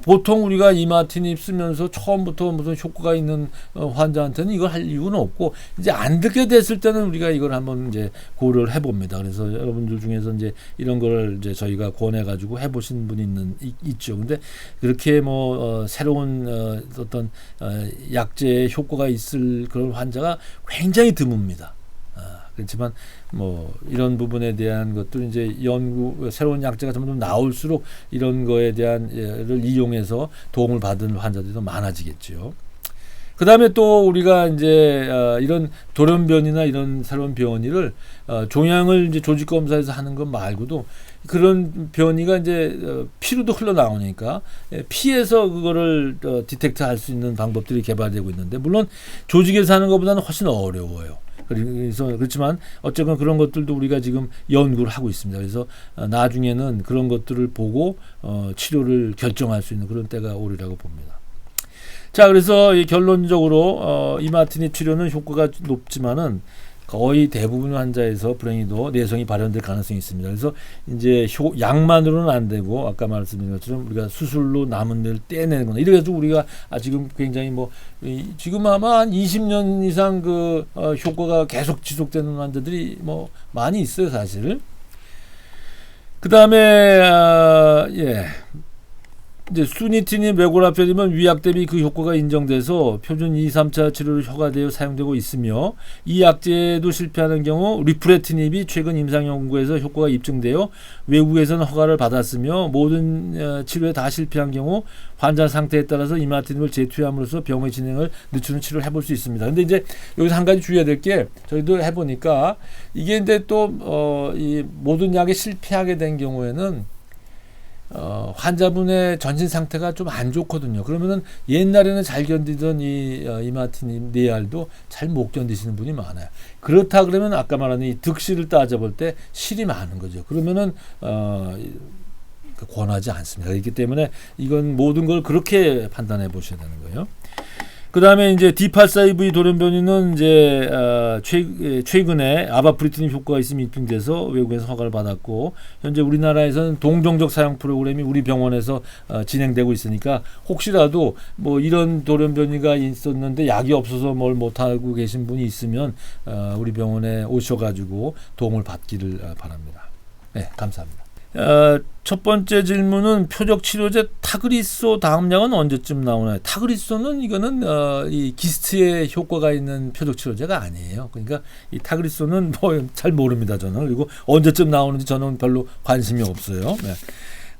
보통 우리가 이마티닙 쓰면서 처음부터 무슨 효과가 있는 환자한테는 이걸 할 이유는 없고 이제 안 듣게 됐을 때는 우리가 이걸 한번 이제 고려를 해봅니다. 그래서 여러분들 중에서 이제 이런 걸 이제 저희가 권해가지고 해보신 분이 있죠. 근데 그렇게 뭐 새로운 어떤 약제의 효과가 있을 그런 환자가 굉장히 드뭅니다. 그렇지만 뭐 이런 부분에 대한 것도 이제 새로운 약제가 점점 나올수록 이런 거에 대한 를 이용해서 도움을 받은 환자들이 더 많아지겠죠. 그 다음에 또 우리가 이제 이런 돌연변이나 이런 새로운 변이를 종양을 이제 조직 검사에서 하는 것 말고도 그런 변이가 이제 피로도 흘러나오니까 피에서 그거를 디텍트 할 수 있는 방법들이 개발되고 있는데 물론 조직에서 하는 것보다는 훨씬 어려워요. 그래서 그렇지만 어쨌건 그런 것들도 우리가 지금 연구를 하고 있습니다. 그래서 나중에는 그런 것들을 보고 치료를 결정할 수 있는 그런 때가 오리라고 봅니다. 자, 그래서 결론적으로 이마티닙 치료는 효과가 높지만은 거의 대부분 환자에서 불행히도 내성이 발현될 가능성이 있습니다. 그래서 이제 약만으로는 안 되고 아까 말씀드린 것처럼 우리가 수술로 남은 뇌를 떼내는 거나 이래가지고 우리가 지금 굉장히 지금 아마 한 20년 이상 효과가 계속 지속되는 환자들이 많이 있어요, 사실. 그 다음에 이제 수니티닌, 메고라페님은 위약 대비 그 효과가 인정돼서 표준 2, 3차 치료로 허가되어 사용되고 있으며 이 약제도 실패하는 경우 리프레티닙이 최근 임상 연구에서 효과가 입증되어 외국에서는 허가를 받았으며 모든 치료에 다 실패한 경우 환자 상태에 따라서 이마티닙을 재투여함으로써 병의 진행을 늦추는 치료를 해볼 수 있습니다. 근데 이제 여기서 한 가지 주의해야 될 게 저희도 해보니까 이게 이제 또 이 모든 약에 실패하게 된 경우에는 환자분의 전신 상태가 좀 안 좋거든요. 그러면은 옛날에는 잘 견디던 이 이마티닙, 니알도 잘 못 견디시는 분이 많아요. 그렇다 그러면 아까 말한 이 득실을 따져볼 때 실이 많은 거죠. 그러면은 권하지 않습니다. 그렇기 때문에 이건 모든 걸 그렇게 판단해 보셔야 되는 거예요. 그 다음에 이제 D842V 돌연변이는 이제 최근에 아바프리티닌 효과가 있음이 입증돼서 외국에서 허가를 받았고 현재 우리나라에서는 동종적 사용 프로그램이 우리 병원에서 진행되고 있으니까 혹시라도 이런 돌연변이가 있었는데 약이 없어서 뭘 못하고 계신 분이 있으면 우리 병원에 오셔가지고 도움을 받기를 바랍니다. 네, 감사합니다. 첫 번째 질문은 표적 치료제 타그리소 다음 약은 언제쯤 나오나요? 타그리소는 이거는 이 기스트에 효과가 있는 표적 치료제가 아니에요. 그러니까 이 타그리소는 잘 모릅니다, 저는. 그리고 언제쯤 나오는지 저는 별로 관심이 없어요. 네.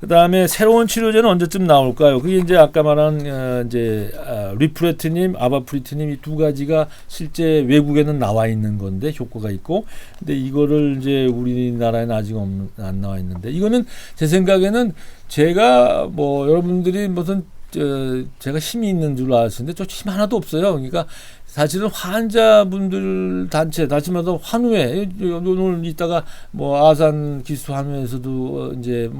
그 다음에 새로운 치료제는 언제쯤 나올까요? 그게 이제 아까 말한 리프레티님, 아바프리티님 이 두 가지가 실제 외국에는 나와 있는 건데 효과가 있고, 근데 이거를 이제 우리나라에는 아직 안 나와 있는데 이거는 제 생각에는 제가 여러분들이 무슨 제가 힘이 있는 줄 아시는데 저 힘 하나도 없어요. 그러니까 사실은 환자분들 단체, 다시 말해서 환우회, 오늘 이따가 아산 기수 환우회에서도 이제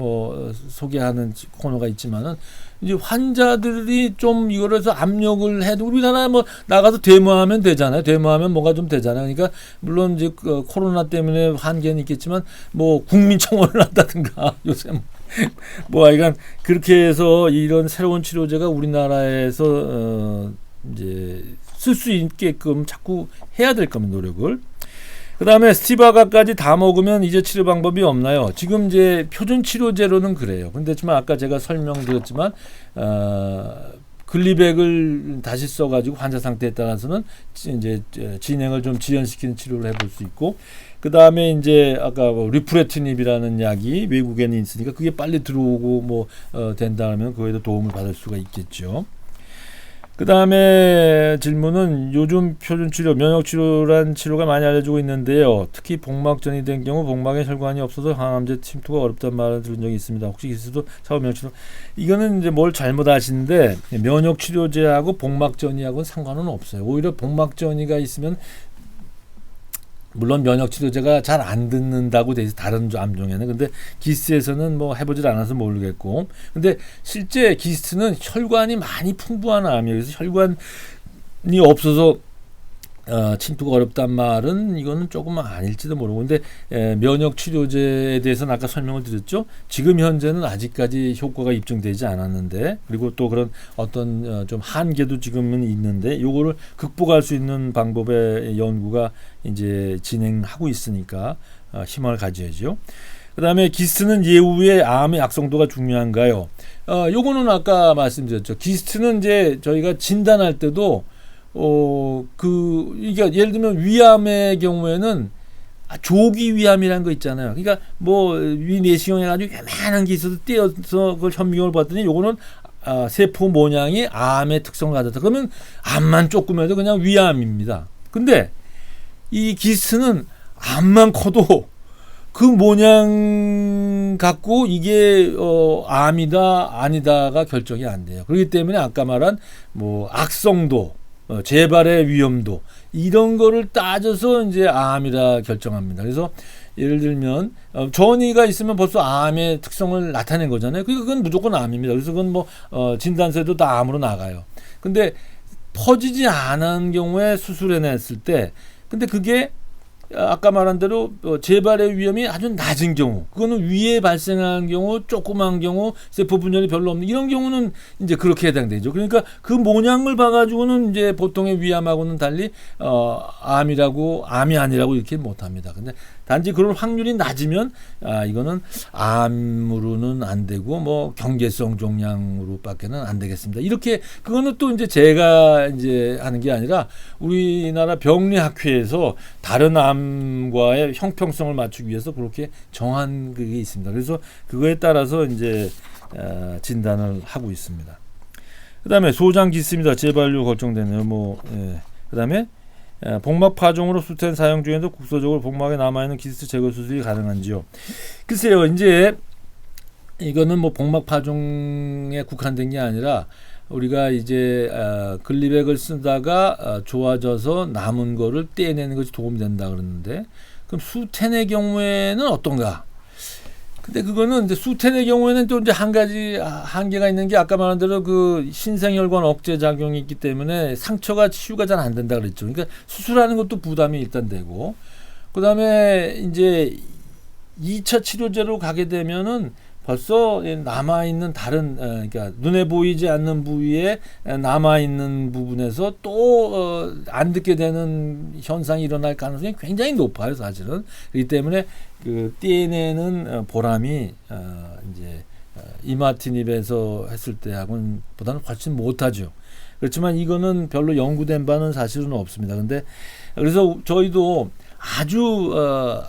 소개하는 코너가 있지만은 이제 환자들이 좀 이걸 해서 압력을 해도 우리나라 나가서 데모하면 되잖아요. 데모하면 뭐가 좀 되잖아요. 그러니까 물론 이제 코로나 때문에 한계는 있겠지만 국민청원을 한다든가 요새 하여간 그렇게 해서 이런 새로운 치료제가 우리나라에서 이제 쓸 수 있게끔 자꾸 해야 될 겁니다, 노력을. 그 다음에 스티바가까지 다 먹으면 이제 치료 방법이 없나요? 지금 이제 표준 치료제로는 그래요. 근데 지만 아까 제가 설명드렸지만 글리백을 다시 써가지고 환자 상태에 따라서는 이제 진행을 좀 지연시키는 치료를 해볼 수 있고, 그 다음에 이제 아까 리프레티닙이라는 약이 외국에는 있으니까 그게 빨리 들어오고 된다면 그거에도 도움을 받을 수가 있겠죠. 그 다음에 질문은 요즘 표준치료, 면역치료란 치료가 많이 알려지고 있는데요. 특히 복막전이 된 경우 복막에 혈관이 없어서 항암제 침투가 어렵다는 말을 들은 적이 있습니다. 혹시 있어도 차후 면역치료, 이거는 이제 뭘 잘못 아시는데 면역치료제하고 복막전이하고는 상관은 없어요. 오히려 복막전이가 있으면 물론 면역치료제가 잘 안 듣는다고 돼 있어, 다른 암종에는. 근데 기스트에서는 해보질 않아서 모르겠고, 근데 실제 기스트는 혈관이 많이 풍부한 암이에요. 그래서 혈관이 없어서 침투가 어렵단 말은 이거는 조금 아닐지도 모르고, 근데 면역 치료제에 대해서는 아까 설명을 드렸죠. 지금 현재는 아직까지 효과가 입증되지 않았는데, 그리고 또 그런 어떤 좀 한계도 지금은 있는데, 요거를 극복할 수 있는 방법의 연구가 이제 진행하고 있으니까 희망을 가져야죠. 그 다음에 기스트는 예후의 암의 악성도가 중요한가요? 요거는 아까 말씀드렸죠. 기스트는 이제 저희가 진단할 때도 이게 예를 들면 위암의 경우에는 조기 위암이라는 거 있잖아요. 그러니까 위 내시경 해가지고 요만한 게 있어서 떼어서 그걸 현미경을 봤더니 요거는 세포 모양이 암의 특성을 가졌다. 그러면 암만 조금 해도 그냥 위암입니다. 근데 이 기스트는 암만 커도 그 모양 갖고 이게 암이다 아니다가 결정이 안 돼요. 그렇기 때문에 아까 말한 악성도, 재발의 위험도 이런 거를 따져서 이제 암이라 결정합니다. 그래서 예를 들면 전이가 있으면 벌써 암의 특성을 나타낸 거잖아요. 그건 무조건 암입니다. 그래서 그건 진단서에도 다 암으로 나가요. 근데 퍼지지 않은 경우에 수술해냈을 때, 근데 그게 아까 말한 대로 재발의 위험이 아주 낮은 경우, 그거는 위에 발생한 경우, 조그만 경우, 세포 분열이 별로 없는 이런 경우는 이제 그렇게 해당되죠. 그러니까 그 모양을 봐가지고는 이제 보통의 위암하고는 달리 암이 아니라고 이렇게 못합니다. 근데 단지 그런 확률이 낮으면 이거는 암으로는 안 되고 뭐 경계성 종양으로밖에는 안 되겠습니다. 이렇게 그거는 또 이제 제가 이제 하는 게 아니라 우리나라 병리학회에서 다른 암과의 형평성을 맞추기 위해서 그렇게 정한 그게 있습니다. 그래서 그거에 따라서 이제 진단을 하고 있습니다. 그다음에 소장 기스입니다. 재발류 걱정되네요. 그다음에 복막 파종으로 수텐 사용 중에도 국소적으로 복막에 남아있는 기스트 제거 수술이 가능한지요? 글쎄요, 이제 이거는 뭐 복막 파종에 국한된 게 아니라 우리가 이제 글리백을 쓰다가 좋아져서 남은 거를 떼내는 것이 도움이 된다 그러는데, 그럼 수텐의 경우에는 어떤가? 근데 그거는 이제 수텐의 경우에는 또 이제 한 가지 한계가 있는 게 아까 말한 대로 그 신생혈관 억제 작용이 있기 때문에 상처가 치유가 잘 안 된다 그랬죠. 그러니까 수술하는 것도 부담이 일단 되고, 그다음에 이제 2차 치료제로 가게 되면은 벌써 남아 있는 다른 그러니까 눈에 보이지 않는 부위에 남아 있는 부분에서 또 안 듣게 되는 현상이 일어날 가능성이 굉장히 높아요, 사실은. 그렇기 때문에 그 떼내는 보람이 이제 이마티닙에서 했을 때하고는 보다는 훨씬 못하죠. 그렇지만 이거는 별로 연구된 바는 사실은 없습니다. 근데 그래서 저희도 아주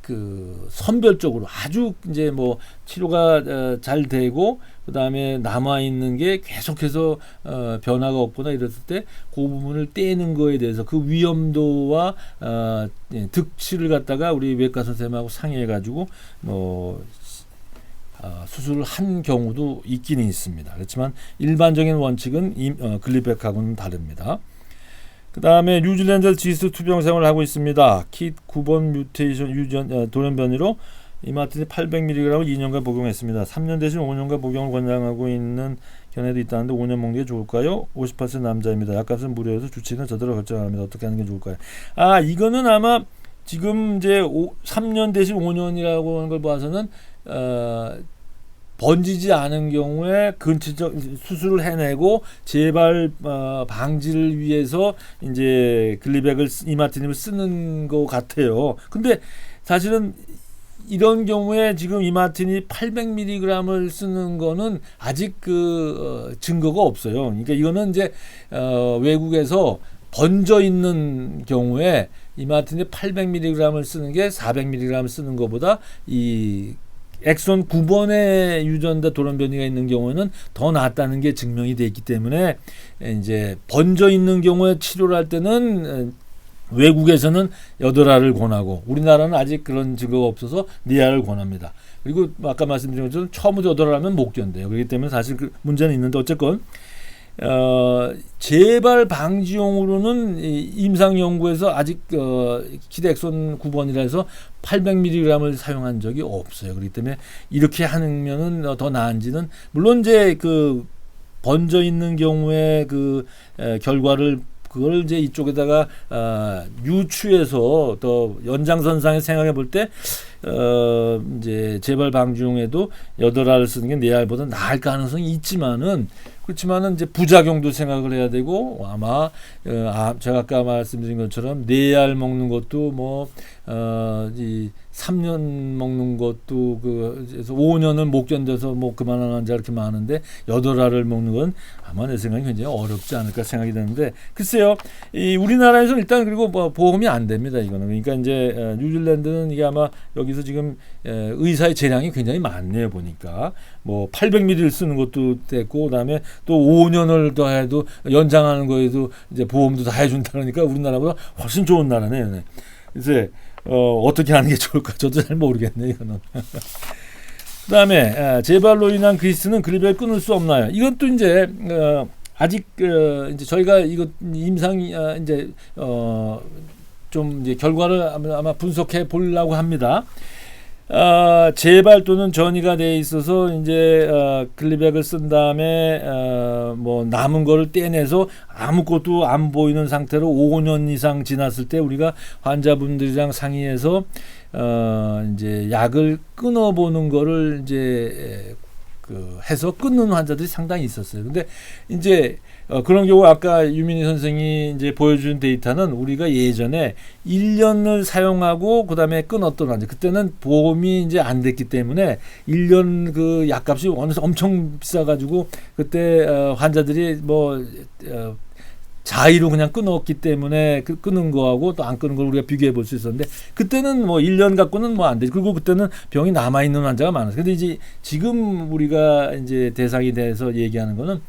그 선별적으로 아주 이제 뭐 치료가 잘 되고 그다음에 남아 있는 게 계속해서 변화가 없거나 이랬을 때 그 부분을 떼는 거에 대해서 그 위험도와 득실을 갖다가 우리 외과 선생님하고 상의해 가지고 수술을 한 경우도 있기는 있습니다. 그렇지만 일반적인 원칙은 글리백하고는 다릅니다. 그 다음에 뉴질랜드 지스 투병 생활을 하고 있습니다. 킷 9번 뮤테이션 유전 돌연변이로 이마티닙 800mg을 2년간 복용했습니다. 3년 대신 5년간 복용을 권장하고 있는 견해도 있다는데 5년 먹는 게 좋을까요? 58세 남자입니다. 약값은 무료여서 주치는 저대로 결정합니다. 어떻게 하는 게 좋을까요? 이거는 아마 지금 이제 3년 대신 5년이라고 하는 걸 봐서는 번지지 않은 경우에 근처적 수술을 해내고 재발 방지를 위해서 이제 글리백을 이마티닙을 쓰는 것 같아요. 근데 사실은 이런 경우에 지금 이마티닙 800mg을 쓰는 거는 아직 증거가 없어요. 그러니까 이거는 이제 외국에서 번져 있는 경우에 이마티닙 800mg을 쓰는 게 400mg 쓰는 것보다 이 엑손 9번의 유전자 돌연변이가 있는 경우에는 더 낫다는 게 증명이 되어 있기 때문에 이제 번져 있는 경우에 치료를 할 때는 외국에서는 8알을 권하고 우리나라는 아직 그런 증거가 없어서 4알을 권합니다. 그리고 아까 말씀드린 것처럼 처음부터 8알하면 못 견뎌요. 그렇기 때문에 사실 그 문제는 있는데 어쨌건 재발 방지용으로는 임상 연구에서 아직 킷엑손 9번이라 해서 800mg을 사용한 적이 없어요. 그렇기 때문에 이렇게 하면은 더 나은지는 물론 이제 그 번져 있는 경우에 그 결과를 그걸 이제 이쪽에다가 유추해서 더 연장선상에 생각해 볼 때 이제 재발 방지용에도 8알을 쓰는 게 4알보다 나을 가능성이 있지만은 그렇지만은 이제 부작용도 생각을 해야 되고 아마 제가 아까 말씀드린 것처럼 4알 먹는 것도 이 3년 먹는 것도 그래서 5년을 못 견뎌서 그만한 환자 이렇게 많은데 8알을 먹는 건 아마 내 생각에 굉장히 어렵지 않을까 생각이 드는데 글쎄요. 이 우리나라에서는 일단 그리고 보험이 안 됩니다. 이거는 그러니까 이제 뉴질랜드는 이게 아마 여기서 지금 의사의 재량이 굉장히 많네요. 보니까 800ml 쓰는 것도 됐고 그다음에 또 5년을 더 해도 연장하는 거에도 이제 보험도 다 해준다 그러니까 우리나라보다 훨씬 좋은 나라네요. 네. 그래서 어떻게 하는 게 좋을까 저도 잘 모르겠네요. 이거는. 그다음에 재발로 인한 그리스는 글리백을 끊을 수 없나요? 이건 또 이제 아직 이제 저희가 이거 임상 이제 좀 이제 결과를 아마 분석해 보려고 합니다. 재발 또는 전이가 돼 있어서 이제 글리백을 쓴 다음에 뭐 남은 거를 떼내서 아무것도 안 보이는 상태로 5년 이상 지났을 때 우리가 환자분들이랑 상의해서 이제 약을 끊어보는 거를 이제 해서 끊는 환자들이 상당히 있었어요. 근데 이제 그런 경우 아까 유민희 선생이 이제 보여준 데이터는 우리가 예전에 1년을 사용하고 그다음에 끊었던 환자, 그때는 보험이 이제 안 됐기 때문에 1년 그 약값이 엄청 비싸가지고 그때 환자들이 뭐 자의로 그냥 끊었기 때문에 끊은 거하고 또 안 끊은 걸 우리가 비교해 볼 수 있었는데, 그때는 뭐 1년 갖고는 뭐 안 되지. 그리고 그때는 병이 남아 있는 환자가 많았어요. 근데 이제 지금 우리가 이제 대상이 돼서 얘기하는 거는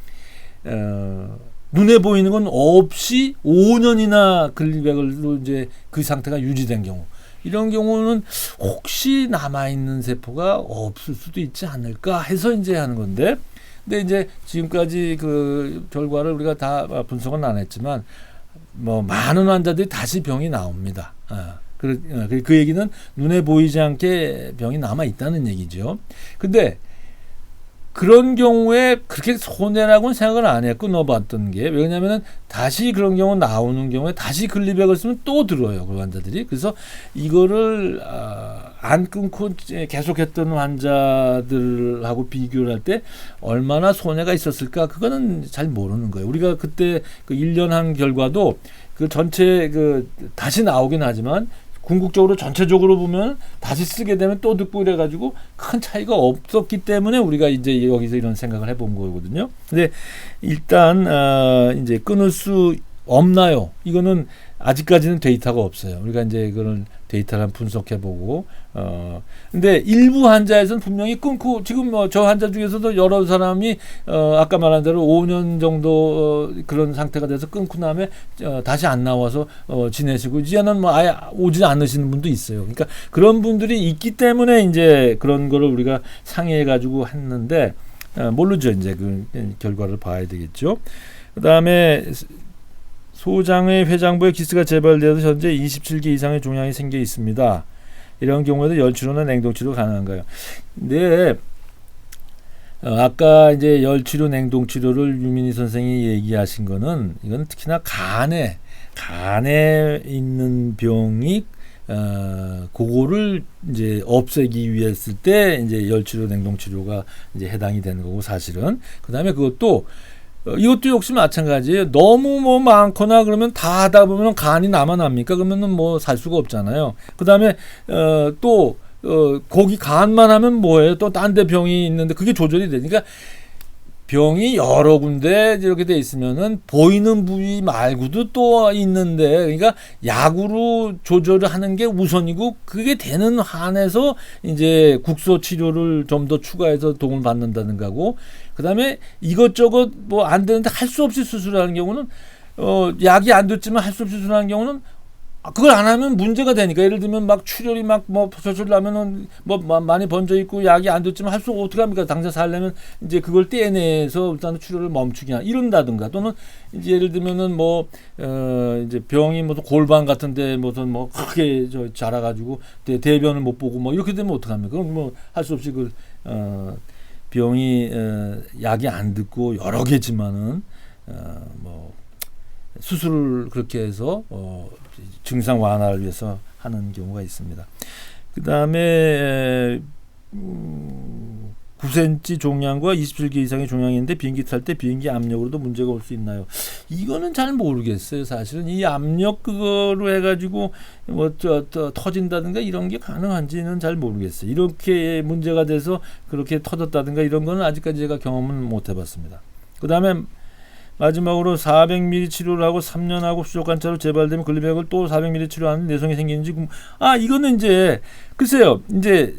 눈에 보이는 건 없이 5년이나 글리백으로 이제 그 상태가 유지된 경우, 이런 경우는 혹시 남아 있는 세포가 없을 수도 있지 않을까 해서 이제 하는 건데, 근데 이제 지금까지 그 결과를 우리가 다 분석은 안 했지만 뭐 많은 환자들이 다시 병이 나옵니다. 그 얘기는 눈에 보이지 않게 병이 남아 있다는 얘기죠. 근데 그런 경우에 그렇게 손해라고는 생각을 안 해요. 끊어봤던 게. 왜냐하면 다시 그런 경우 나오는 경우에 다시 글리백을 쓰면 또 들어요, 그 환자들이. 그래서 이거를 안 끊고 계속했던 환자들하고 비교를 할 때 얼마나 손해가 있었을까, 그거는 잘 모르는 거예요. 우리가 그때 그 1년 한 결과도 그 전체 다시 나오긴 하지만 궁극적으로 전체적으로 보면 다시 쓰게 되면 또 듣고 이래가지고 큰 차이가 없었기 때문에 우리가 이제 여기서 이런 생각을 해본 거거든요. 근데 일단 이제 끊을 수 없나요? 이거는 아직까지는 데이터가 없어요. 우리가 이제 그런 데이터를 한번 분석해보고, 근데 일부 환자에서는 분명히 끊고, 지금 뭐 저 환자 중에서도 여러 사람이 아까 말한 대로 5년 정도 그런 상태가 돼서 끊고 나면 다시 안 나와서 지내시고, 이제는 뭐 아예 오지 않으시는 분도 있어요. 그러니까 그런 분들이 있기 때문에 이제 그런 거를 우리가 상의해가지고 했는데, 모르죠. 이제 그 결과를 봐야 되겠죠. 그 다음에 소장의 회장부에 기스가 재발되어서 현재 27개 이상의 종양이 생겨 있습니다. 이런 경우에도 열치료나 냉동치료 가능한가요? 네. 아까 이제 열치료, 냉동치료를 유민희 선생이 얘기하신 거는, 이건 특히나 간에 있는 병이 그거를 이제 없애기 위해 했을 때 이제 열치료, 냉동치료가 이제 해당이 되는 거고, 사실은. 그 다음에 이것도 역시 마찬가지예요. 너무 뭐 많거나 그러면 다 하다 보면 간이 남아납니까? 그러면은 뭐 살 수가 없잖아요. 그 다음에 거기 간만 하면 뭐예요? 또 딴 데 병이 있는데 그게 조절이 되니까, 병이 여러 군데 이렇게 돼 있으면은 보이는 부위 말고도 또 있는데, 그러니까 약으로 조절을 하는 게 우선이고, 그게 되는 한에서 이제 국소 치료를 좀 더 추가해서 도움을 받는다는 거고, 그다음에 이것저것 뭐 안 되는데 할 수 없이 수술하는 경우는 약이 안 됐지만 할 수 없이 수술하는 경우는 그걸 안 하면 문제가 되니까, 예를 들면 막 출혈이 막 뭐 수술하면은 뭐 많이 번져 있고 약이 안 됐지만 할 수 어떻게 합니까? 당장 살려면 이제 그걸 떼내서 일단 출혈을 멈추게 이런다든가, 또는 이제 예를 들면은 뭐 이제 병이 무슨 골반 같은데 무슨 뭐 크게 자라가지고 대변을 못 보고 뭐 이렇게 되면 어떡 합니까? 그럼 뭐 할 수 없이 병이 약이 안 듣고 여러 개지만은 뭐 수술을 그렇게 해서 증상 완화를 위해서 하는 경우가 있습니다. 그 다음에 9cm 종양과 27개 이상의 종양인데 비행기 탈 때 비행기 압력으로도 문제가 올 수 있나요? 이거는 잘 모르겠어요. 사실은 이 압력 그거로 해가지고 뭐 터진다든가 이런 게 가능한지는 잘 모르겠어요. 이렇게 문제가 돼서 그렇게 터졌다든가 이런 거는 아직까지 제가 경험은 못 해봤습니다. 그 다음에 마지막으로 400ml 치료를 하고 3년 하고 수족관차로 재발되면 글리백을 또 400ml 치료하는 내성이 생기는지 이거는 이제 글쎄요. 이제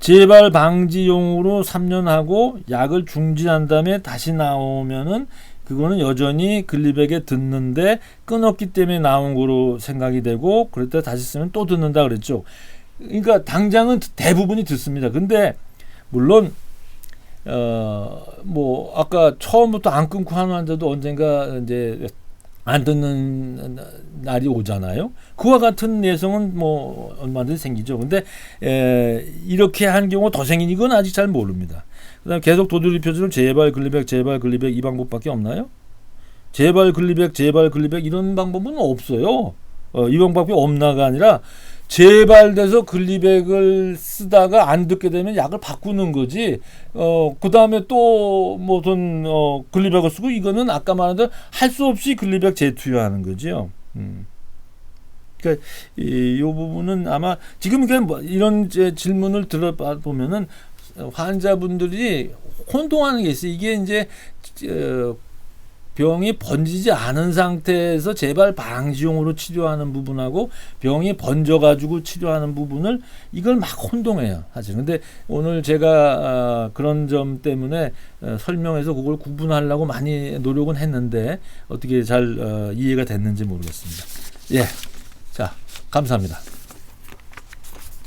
재발 방지용으로 3년 하고 약을 중지한 다음에 다시 나오면은 그거는 여전히 글리백에 듣는데 끊었기 때문에 나온 거로 생각이 되고, 그럴 때 다시 쓰면 또 듣는다 그랬죠. 그러니까 당장은 대부분이 듣습니다. 근데 물론 뭐 아까 처음부터 안 끊고 하는 환자도 언젠가 이제 안 듣는 날이 오잖아요. 그와 같은 내성은 뭐 얼마든지 생기죠. 근데 이렇게 한 경우 더 생긴 이건 아직 잘 모릅니다. 그다음 계속 도드리표처럼 제발 글리백 이 방법밖에 없나요? 제발 글리백 이런 방법은 없어요. 이 방법이 없나가 아니라 재발돼서 글리백을 쓰다가 안 듣게 되면 약을 바꾸는 거지. 그 다음에 또 무슨 글리백을 쓰고 이거는 아까 말한 대로 할 수 없이 글리백 재투여하는 거지요. 그러니까 이 부분은 아마 지금 그냥 뭐 이런 질문을 들어봐 보면은 환자분들이 혼동하는 게 있어요. 이게 이제 병이 번지지 않은 상태에서 재발 방지용으로 치료하는 부분하고 병이 번져가지고 치료하는 부분을 이걸 막 혼동해요. 사실. 근데 오늘 제가 그런 점 때문에 설명해서 그걸 구분하려고 많이 노력은 했는데 어떻게 잘 이해가 됐는지 모르겠습니다. 예, 자 감사합니다.